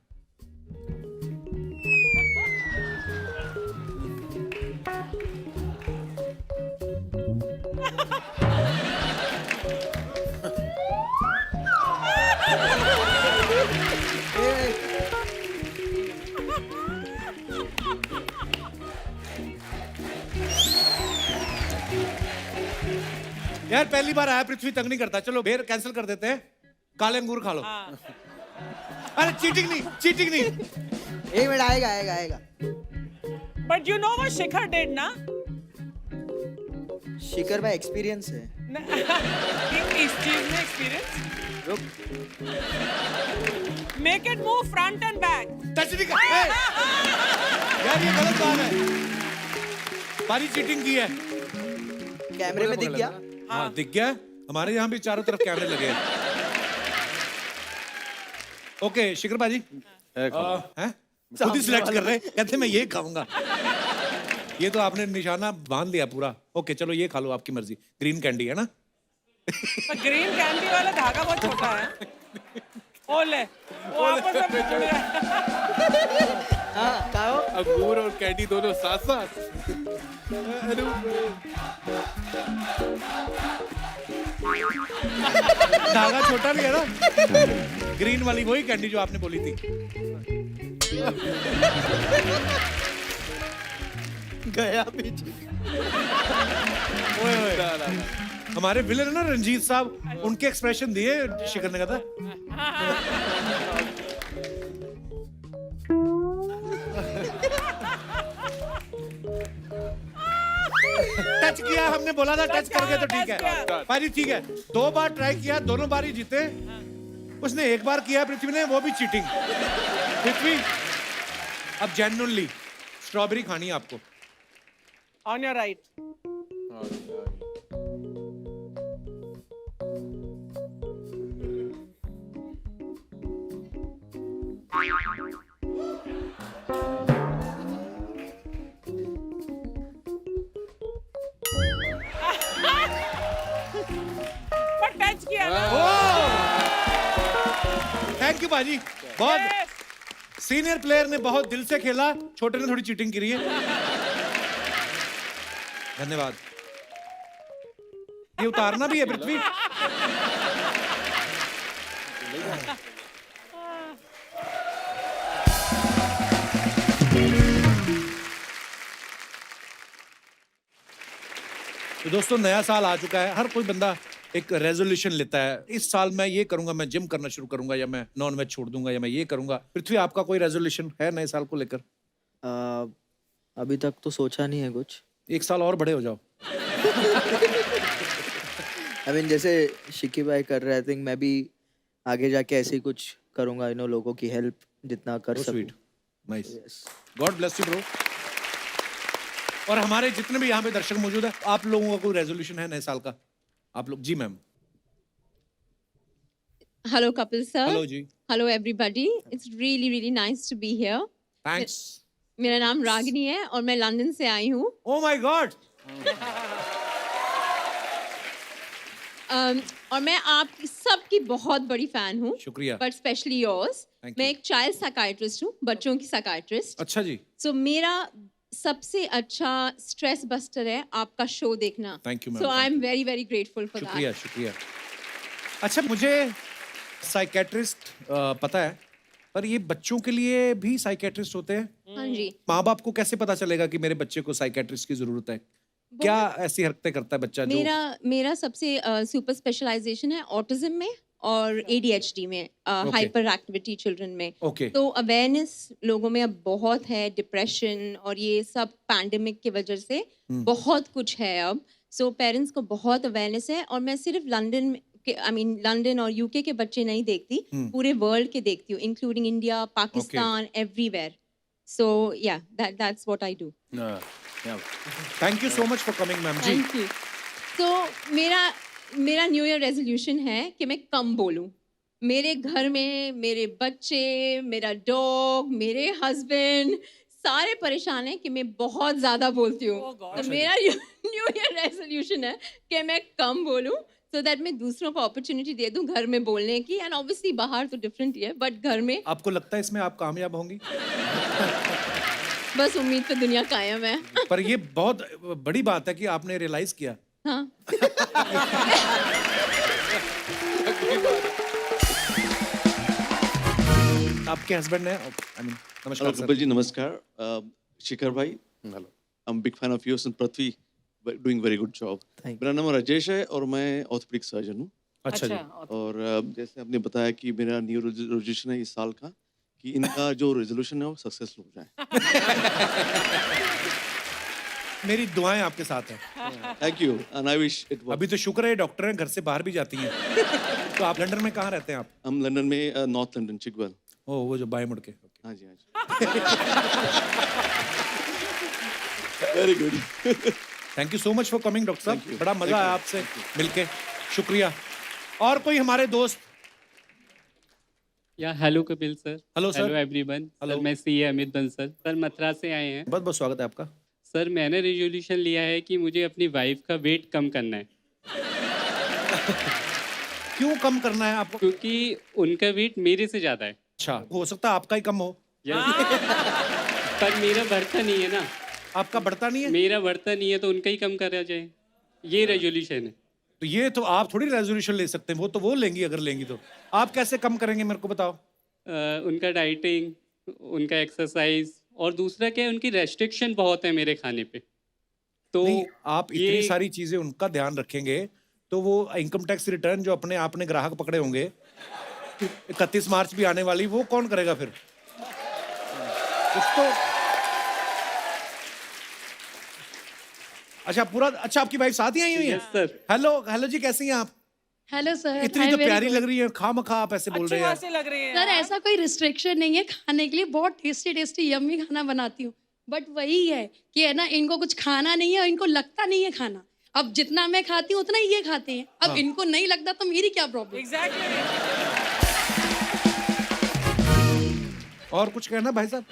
Speaker 1: यार पहली बार आया, पृथ्वी तंग नहीं करता। चलो बेर कैंसिल कर देते हैं, काले अंगूर खा लो। अरे चीटिंग नहीं, चीटिंग नहीं।
Speaker 4: एक मिनट, आएगा आएगा आएगा।
Speaker 2: But you know what Shikhar did ना?
Speaker 4: शिखर भाई एक्सपीरियंस है।
Speaker 2: इस चीज में एक्सपीरियंस।
Speaker 4: रुक।
Speaker 2: Make it move front end back.
Speaker 1: Touch नहीं कर। यार ये गलत बात है। पारी चीटिंग की है।
Speaker 4: कैमरे में दिख गया।
Speaker 1: हाँ दिख गया। हमारे यहाँ भी चारों तरफ कैमरे लगे हैं। ओके शिखर बाजी, हैं? खुद ही सिलेक्ट कर रहे हैं, कहते मैं ये खाऊंगा। ये तो आपने निशाना बांध लिया पूरा। ओके चलो ये खा लो, आपकी मर्जी। ग्रीन कैंडी है ना?
Speaker 2: ग्रीन कैंडी वाला धागा बहुत छोटा है। ओ ले, वो आपस में जुड़ गया।
Speaker 4: हाँ, खाओ।
Speaker 3: अंगूर और कैंडी दोनों साथ साथ।
Speaker 1: धागा छोटा नहीं है ना? ग्रीन वाली वही कैंडी जो आपने बोली थी।
Speaker 4: गया पीछे।
Speaker 1: ओए ओए, हमारे विलन है ना रंजीत साहब, उनके एक्सप्रेशन दिए शिखर ने कहा था। टच किया, हमने बोला था टच कर गए तो ठीक है। भाई ठीक है, 2 बार ट्राई किया, दोनों बार ही जीते। उसने 1 बार किया पृथ्वी ने, वो भी चीटिंग। पृथ्वी अब जेन्युइनली स्ट्रॉबेरी खानी है आपको।
Speaker 2: On your right. पर टच किया ना।
Speaker 1: थैंक यू बाजी, बहुत सीनियर प्लेयर ने बहुत दिल से खेला, छोटे ने थोड़ी चीटिंग करी है। धन्यवाद। ये उतारना भी है पृथ्वी। तो दोस्तों नया साल आ चुका है, हर कोई बंदा एक रेजोल्यूशन लेता है। इस साल मैं ये करूंगा, मैं जिम करना शुरू करूंगा, या मैं नॉन वेज छोड़ दूंगा, या मैं ये करूंगा। पृथ्वी आपका कोई रेजोल्यूशन है नए साल को लेकर?
Speaker 4: अभी तक तो सोचा नहीं है कुछ।
Speaker 1: 1 साल और बड़े हो जाओ।
Speaker 4: आई मीन जैसे शिकी भाई कर रहे, आई थिंक मैं भी आगे जाके ऐसे ही कुछ करूंगा, लोगों की हेल्प जितना कर
Speaker 1: So
Speaker 4: सकूं।
Speaker 1: sweet. Nice. God bless you, bro. और हमारे जितने भी यहाँ पे दर्शक मौजूद है, आप लोगों का कोई रेजोल्यूशन है नए साल का? आप लोग जी ma'am.
Speaker 7: Hello, Kapil sir.
Speaker 1: Hello जी।
Speaker 7: Hello, everybody. It's really, really nice to be here.
Speaker 1: Thanks.
Speaker 7: मेरा नाम रागिनी है और मैं लंदन से आई हूँ।
Speaker 1: Oh my God.
Speaker 7: और मैं आपकी सबकी बहुत बड़ी फैन हूँ।
Speaker 1: शुक्रिया।
Speaker 7: But specially yours.
Speaker 1: Thank
Speaker 7: मैं
Speaker 1: you.
Speaker 7: एक चाइल्ड साइकाइट्रिस्ट हूँ, बच्चों की साइकाइट्रिस्ट।
Speaker 1: अच्छा जी।
Speaker 7: सो मेरा सबसे अच्छा स्ट्रेस बस्टर है आपका शो देखना।
Speaker 1: Thank you, ma'am.
Speaker 7: So
Speaker 1: Thank
Speaker 7: I'm
Speaker 1: you.
Speaker 7: very, very grateful for
Speaker 1: शुक्रिया
Speaker 7: that.
Speaker 1: शुक्रिया। अच्छा मुझे साइकेट्रिस्ट पता है, पर ये बच्चों के लिए भी साइकेट्रिस्ट होते हैं?
Speaker 7: हाँ जी।
Speaker 1: माँ बाप को कैसे पता चलेगा कि मेरे बच्चे को साइकेट्रिस्ट की जरूरत है? क्या ऐसी हरकतें करता है बच्चा जो?
Speaker 7: मेरा सबसे सुपर स्पेशलाइजेशन है ऑटिज्म में और ADHD में, हाइपर एक्टिविटी चिल्ड्रन में।
Speaker 1: ओके।
Speaker 7: तो अवेयरनेस लोगों में अब बहुत है, डिप्रेशन और ये सब पैंडेमिक की वजह से बहुत कुछ है अब। सो पेरेंट्स को बहुत अवेयरनेस है और मैं सिर्फ लंदन के, आई मीन लंदन और UK के बच्चे नहीं देखती, पूरे वर्ल्ड के देखती हूँ, including India, Pakistan, everywhere. So yeah that's what I do.
Speaker 1: Thank you so much for coming ma'am ji.
Speaker 7: Thank you. तो मेरा न्यू ईयर रेजोल्यूशन है कि मैं कम बोलूं। मेरे घर में मेरे बच्चे, मेरा डॉग, मेरे हस्बैंड सारे परेशान हैं कि मैं बहुत ज़्यादा बोलती हूँ। तो मेरा न्यू ईयर रेजोल्यूशन है कि मैं कम बोलूं, सो दैट मैं दूसरों को अपॉर्चुनिटी दे दूं घर में बोलने की। एंड ऑब्वियसली बाहर तो डिफरेंट ही है, बट घर में
Speaker 1: आपको लगता है इसमें आप कामयाब होंगी?
Speaker 7: बस उम्मीद पे दुनिया कायम है।
Speaker 1: पर ये बहुत बड़ी बात है कि आपने रियलाइज किया।
Speaker 7: हाँ।
Speaker 1: आपके हस्बैंड ने आई मीन नमस्कार
Speaker 8: हेलो
Speaker 1: सर।
Speaker 8: कपिल जी, नमस्कार। शिखर भाई,
Speaker 1: hello.
Speaker 8: I am big fan of yours and Prithvi doing very good job.
Speaker 4: Thank
Speaker 8: मेरा नाम राजेश है और मैं ऑर्थोपेडिक सर्जन हूँ।
Speaker 1: अच्छा जी।
Speaker 8: और जैसे आपने बताया कि मेरा न्यू रेजोल्यूशन है इस साल का कि इनका जो रेजोल्यूशन है वो सक्सेसफुल हो जाए।
Speaker 1: मेरी दुआएं आपके साथ हैं।
Speaker 8: Thank you and I wish it
Speaker 1: अभी तो शुक्र है डॉक्टर हैं, घर से बाहर भी जाती हैं। तो आप लंदन में कहाँ रहते हैं आप?
Speaker 8: हम लंदन में नॉर्थ लंदन चिकवेल।
Speaker 1: ओ वो जो बाएं मुड़ के।
Speaker 8: हाँ जी, हाँ जी। Very good.
Speaker 1: Thank you so much for coming doctor
Speaker 8: Thank
Speaker 1: साहब,
Speaker 8: you.
Speaker 1: बड़ा मजा
Speaker 8: Thank
Speaker 1: आया
Speaker 8: you.
Speaker 1: आपसे मिलके। शुक्रिया। और कोई हमारे दोस्त?
Speaker 9: या hello Kapil sir.
Speaker 1: Hello sir.
Speaker 9: Hello everyone.
Speaker 1: Hello.
Speaker 9: Sir मैं CA अमित बंसल सर मथुरा से आए हैं।
Speaker 1: बहुत बहुत स्वागत है आपका।
Speaker 9: सर मैंने रेजोल्यूशन लिया है कि मुझे अपनी वाइफ का वेट कम करना है,
Speaker 1: क्यों कम करना है आपको?
Speaker 9: क्योंकि उनका वेट मेरे से ज़्यादा है।
Speaker 1: अच्छा, हो सकता है आपका ही कम हो।
Speaker 9: पर मेरा बढ़ता नहीं है ना।
Speaker 1: आपका बढ़ता नहीं है?
Speaker 9: मेरा बढ़ता नहीं है तो उनका ही कम करा जाए, ये रेजोल्यूशन है।
Speaker 1: तो ये तो आप थोड़ी रेजोल्यूशन ले सकते हैं, वो तो वो लेंगी, अगर लेंगी तो। आप कैसे कम करेंगे मेरे को बताओ।
Speaker 9: उनका डाइटिंग, उनका एक्सरसाइज, और दूसरा क्या है, उनकी रेस्ट्रिक्शन बहुत है मेरे खाने पे। तो
Speaker 1: नहीं, आप इतनी
Speaker 9: ये
Speaker 1: सारी चीजें उनका ध्यान रखेंगे तो वो इनकम टैक्स रिटर्न जो अपने आपने ग्राहक पकड़े होंगे 31 मार्च भी आने वाली, वो कौन करेगा फिर? कुछ तो। अच्छा पूरा, अच्छा आपकी वाइफ साथ ही आई हुई है?
Speaker 9: Yes sir.
Speaker 1: हेलो हेलो जी, कैसी हैं आप?
Speaker 10: Hello sir.
Speaker 1: इतनी तो प्यारी लग रही है, खामखा आप ऐसे बोल
Speaker 2: अच्छी
Speaker 1: रहे हैं।
Speaker 2: खासी लग रही है
Speaker 10: सर
Speaker 2: यार।
Speaker 10: ऐसा कोई रिस्ट्रिक्शन नहीं है खाने के लिए, बहुत टेस्टी टेस्टी यम्मी खाना बनाती हूँ। बट वही है कि है ना, इनको कुछ खाना नहीं है और इनको लगता नहीं है खाना। अब जितना मैं खाती हूँ उतना ही ये खाते हैं। अब इनको नहीं लगता तो मेरी क्या प्रॉब्लम?
Speaker 2: एग्जैक्टली।
Speaker 1: और कुछ कहना भाई साहब?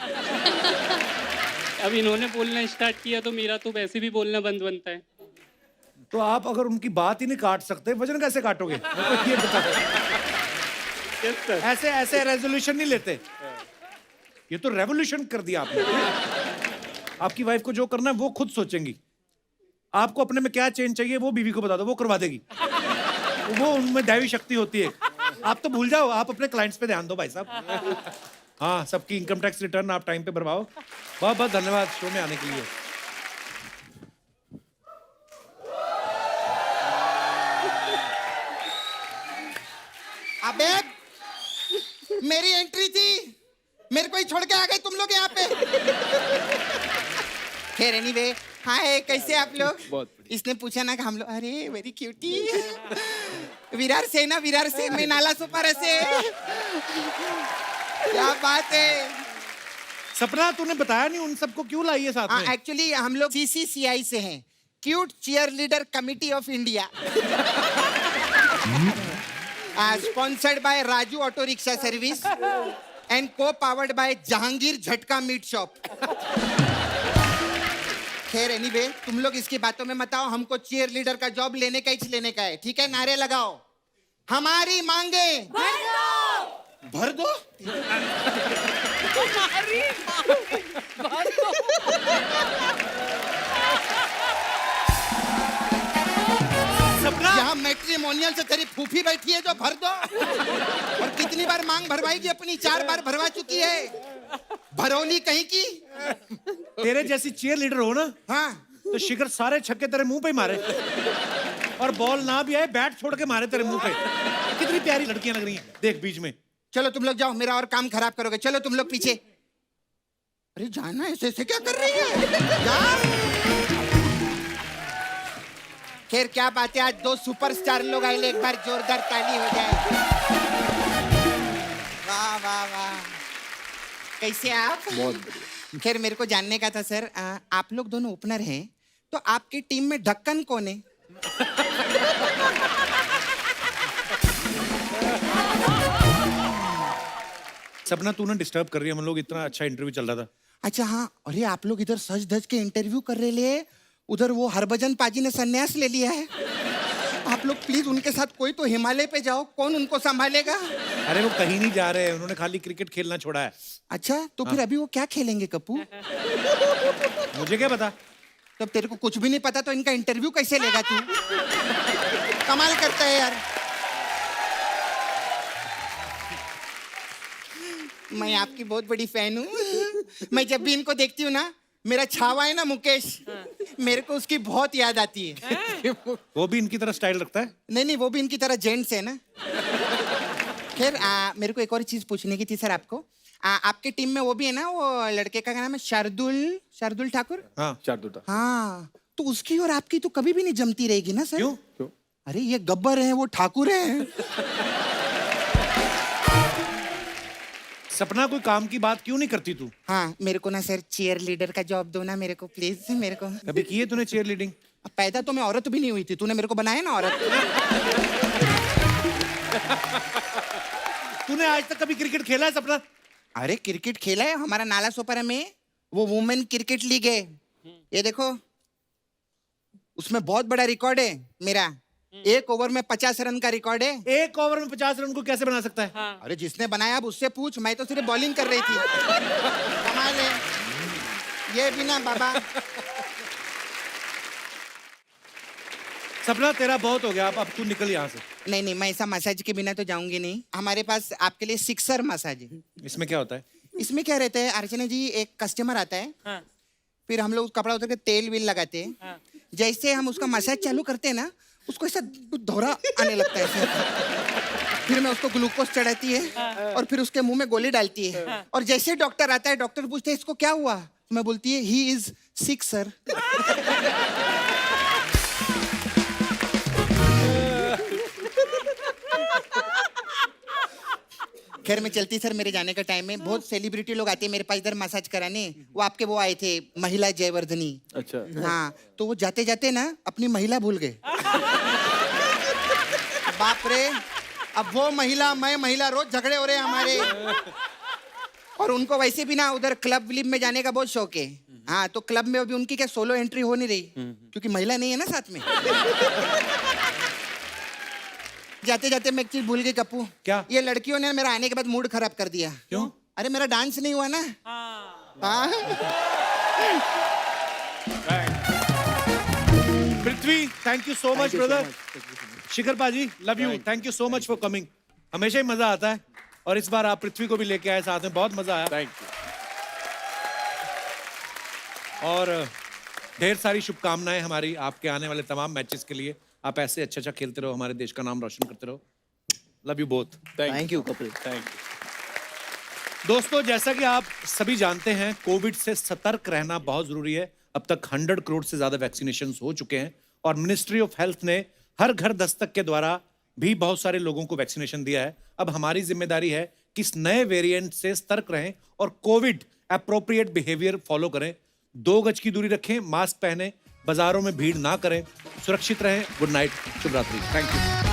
Speaker 9: अब इन्होंने बोलना स्टार्ट किया तो मेरा तो वैसे भी बोलना बंद बनता है।
Speaker 1: तो आप अगर उनकी बात ही नहीं काट सकते, वजन कैसे काटोगे? मेरे को ये बताओ।
Speaker 9: Yes sir.
Speaker 1: ऐसे ऐसे रेजोल्यूशन नहीं लेते। ये तो रेवोल्यूशन कर दिया आपने। आपकी वाइफ को जो करना है वो खुद सोचेंगी। आपको अपने में क्या चेंज चाहिए वो बीवी को बता दो, वो करवा देगी। वो उनमें दैवी शक्ति होती है। आप तो भूल जाओ, आप अपने क्लाइंट्स पे ध्यान दो भाई साहब। हाँ, सबकी इनकम टैक्स रिटर्न आप टाइम पे भरवाओ। बहुत बहुत धन्यवाद शो में आने के लिए।
Speaker 11: अबे मेरी एंट्री थी, मेरे को ही छोड़ के आ गए तुम लोग यहाँ पे। खैर एनीवे, हाय कैसे आप लोग? इसने पूछा ना कि हम लोग, अरे वेरी क्यूटी, विरार से ना, विरार से, मैं नाला सुपारा से। क्या बात है।
Speaker 1: सपना तूने बताया नहीं उन सबको क्यों लाई है साथ में?
Speaker 11: एक्चुअली हम लोग CCCI से हैं, cute cheerleader committee of India, sponsored by Raju auto rickshaw service and co powered by Jahangir jhatka meat shop. खैर एनीवे, तुम लोग इसकी बातों में मत आओ, हमको चीयर लीडर का जॉब लेने का ही लेने का है, ठीक है? नारे लगाओ, हमारी मांगे भर दो। यहाँ मैट्रिमोनियल से तेरी फूफी बैठी है जो भर दो। और कितनी बार मांग भरवाएगी अपनी? 4 बार भरवा चुकी है, भरौली कहीं की।
Speaker 1: तेरे जैसी चीयर लीडर हो ना,
Speaker 11: हाँ,
Speaker 1: तो शिखर सारे छक्के तेरे मुंह पे ही मारे, और बॉल ना भी आए बैट छोड़ के मारे तेरे मुंह पे। कितनी प्यारी लड़कियां लग रही हैं, देख बीच में।
Speaker 11: चलो तुम लोग जाओ, मेरा और काम खराब करोगे। चलो तुम लोग पीछे। अरे जाना, ऐसे ऐसे क्या कर रही है? जा। खैर क्या बात है, आज 2 सुपरस्टार लोग आए, एक बार जोरदार ताली हो जाए। वाह वाह वाह, कैसे आप?
Speaker 3: बहुत बढ़िया।
Speaker 11: खैर मेरे को जानने का था सर, आप लोग दोनों ओपनर हैं, तो आपकी टीम में ढक्कन कौन है?
Speaker 1: सपना तू ना डिस्टर्ब कर रही है, हम लोग इतना अच्छा इंटरव्यू चल रहा था।
Speaker 11: अच्छा हाँ, अरे आप लोग इधर सज धज के इंटरव्यू कर रहे ले, उधर वो हरभजन पाजी ने संन्यास ले लिया है। आप लोग प्लीज उनके साथ कोई तो हिमालय पे जाओ, कौन उनको संभालेगा?
Speaker 1: अरे वो कहीं नहीं जा रहे हैं, उन्होंने खाली क्रिकेट खेलना छोड़ा है।
Speaker 11: अच्छा तो फिर अभी वो क्या खेलेंगे कप्पू?
Speaker 1: मुझे क्या पता?
Speaker 11: तो तेरे को कुछ भी नहीं पता तो इनका इंटरव्यू कैसे लेगा तू? कमाल करता है यार। मैं आपकी बहुत बड़ी फैन हूँ। मैं जब भी इनको देखती हूँ ना, मेरा छावा है ना मुकेश, मेरे को उसकी बहुत याद आती है।
Speaker 1: वो भी इनकी तरह स्टाइल रखता है?
Speaker 11: नहीं नहीं, वो भी इनकी तरह जेंट्स है ना। खैर मेरे को एक और चीज पूछने की थी सर आपको। आपके टीम में वो भी है ना, वो लड़के का नाम है शार्दुल ठाकुर?
Speaker 1: हाँ
Speaker 3: शार्दुल ठाकुर।
Speaker 11: हाँ, तो उसकी और आपकी तो कभी भी नहीं जमती रहेगी ना सर?
Speaker 1: क्यों?
Speaker 11: अरे ये गब्बर है, वो ठाकुर है।
Speaker 1: सपना कोई काम की बात क्यों नहीं करती तू?
Speaker 11: हाँ, मेरे को ना सर चीयर लीडर का जॉब दो ना मेरे को, प्लीज मेरे को।
Speaker 1: कभी की है तूने चीयर लीडिंग?
Speaker 11: पैदा तो मैं औरत भी नहीं हुई थी, तूने मेरे को बनाया ना औरत।
Speaker 1: तूने आज तक कभी क्रिकेट खेला है सपना?
Speaker 11: अरे क्रिकेट खेला है, हमारा नाला सोपारा में वो वुमेन क्रिकेट लीग है, ये देखो, उसमें बहुत बड़ा रिकॉर्ड है मेरा। 1 ओवर में 50 रन का रिकॉर्ड है।
Speaker 1: 1 ओवर में 50 रन को कैसे बना सकता है?
Speaker 2: हाँ।
Speaker 11: अरे जिसने बनाया अब उससे पूछ, मैं तो सिर्फ बॉलिंग कर रही थी। कमाल है ये भी ना बाबा।
Speaker 1: सपना तेरा बहुत हो गया, अब तू निकल यहाँ से।
Speaker 11: नहीं नहीं, मैं ऐसा मसाज के बिना तो जाऊंगी नहीं। हमारे पास आपके लिए सिक्सर मसाज है।
Speaker 1: इसमें क्या होता है?
Speaker 11: इसमें क्या रहता है अर्चना जी, एक कस्टमर आता है,
Speaker 2: हाँ।
Speaker 11: फिर हम लोग कपड़ा उतर के तेल वेल लगाते हैं,
Speaker 2: हाँ।
Speaker 11: जैसे हम उसका मसाज चालू करते हैं ना, उसको ऐसा धोरा आने लगता है ऐसे। फिर मैं उसको ग्लूकोज चढ़ाती है और फिर उसके मुंह में गोली डालती है, और जैसे डॉक्टर आता है, डॉक्टर पूछते हैं इसको क्या हुआ, तो मैं बोलती है ही इज सिक सर। खैर मैं चलती सर, मेरे जाने का टाइम है। बहुत सेलिब्रिटी लोग आते हैं मेरे पास इधर मसाज कराने। वो आए थे महिला जयवर्धनी।
Speaker 3: अच्छा।
Speaker 11: हाँ, तो वो जाते जाते ना अपनी महिला भूल गए। बाप रे, अब वो महिला मैं महिला रोज झगड़े हो रहे हैं हमारे। और उनको वैसे भी ना उधर क्लब विलिप में जाने का बहुत शौक है। हाँ, तो क्लब में अभी उनकी क्या सोलो एंट्री हो नहीं रही, क्योंकि महिला नहीं है ना साथ में। जाते जाते मैं एक चीज भूल गई कप्पू।
Speaker 1: क्या?
Speaker 11: ये लड़कियों ने मेरा आने के बाद मूड खराब कर दिया।
Speaker 1: क्यों?
Speaker 11: अरे मेरा डांस नहीं हुआ ना। हाँ।
Speaker 1: Prithvi, thank you so much brother. Shikhar पाजी, love you, thank you so much for coming. हमेशा ही मजा आता है, और इस बार आप पृथ्वी को भी लेके आए साथ में, बहुत मजा आया।
Speaker 3: Thank you.
Speaker 1: और ढेर सारी शुभकामनाएं हमारी आपके आने वाले तमाम मैचेस के लिए। आप ऐसे अच्छा खेलते रहो, हमारे देश का नाम रोशन करते रहो। Love you both.
Speaker 4: Thank you Kapil.
Speaker 3: Thank you.
Speaker 1: दोस्तों, जैसा कि आप सभी जानते हैं, कोविड से सतर्क रहना बहुत जरूरी है। अब तक 100 करोड़ से ज्यादा वैक्सीनेशन हो चुके हैं और मिनिस्ट्री ऑफ हेल्थ ने हर घर दस्तक के द्वारा भी बहुत सारे लोगों को वैक्सीनेशन दिया है। अब हमारी जिम्मेदारी है कि इस नए वेरिएंट से सतर्क रहें और कोविड एप्रोप्रिएट बिहेवियर फॉलो करें। 2 गज की दूरी रखें, मास्क पहने, बाजारों में भीड़ ना करें, सुरक्षित रहें। गुड नाइट, शुभ रात्रि, थैंक यू।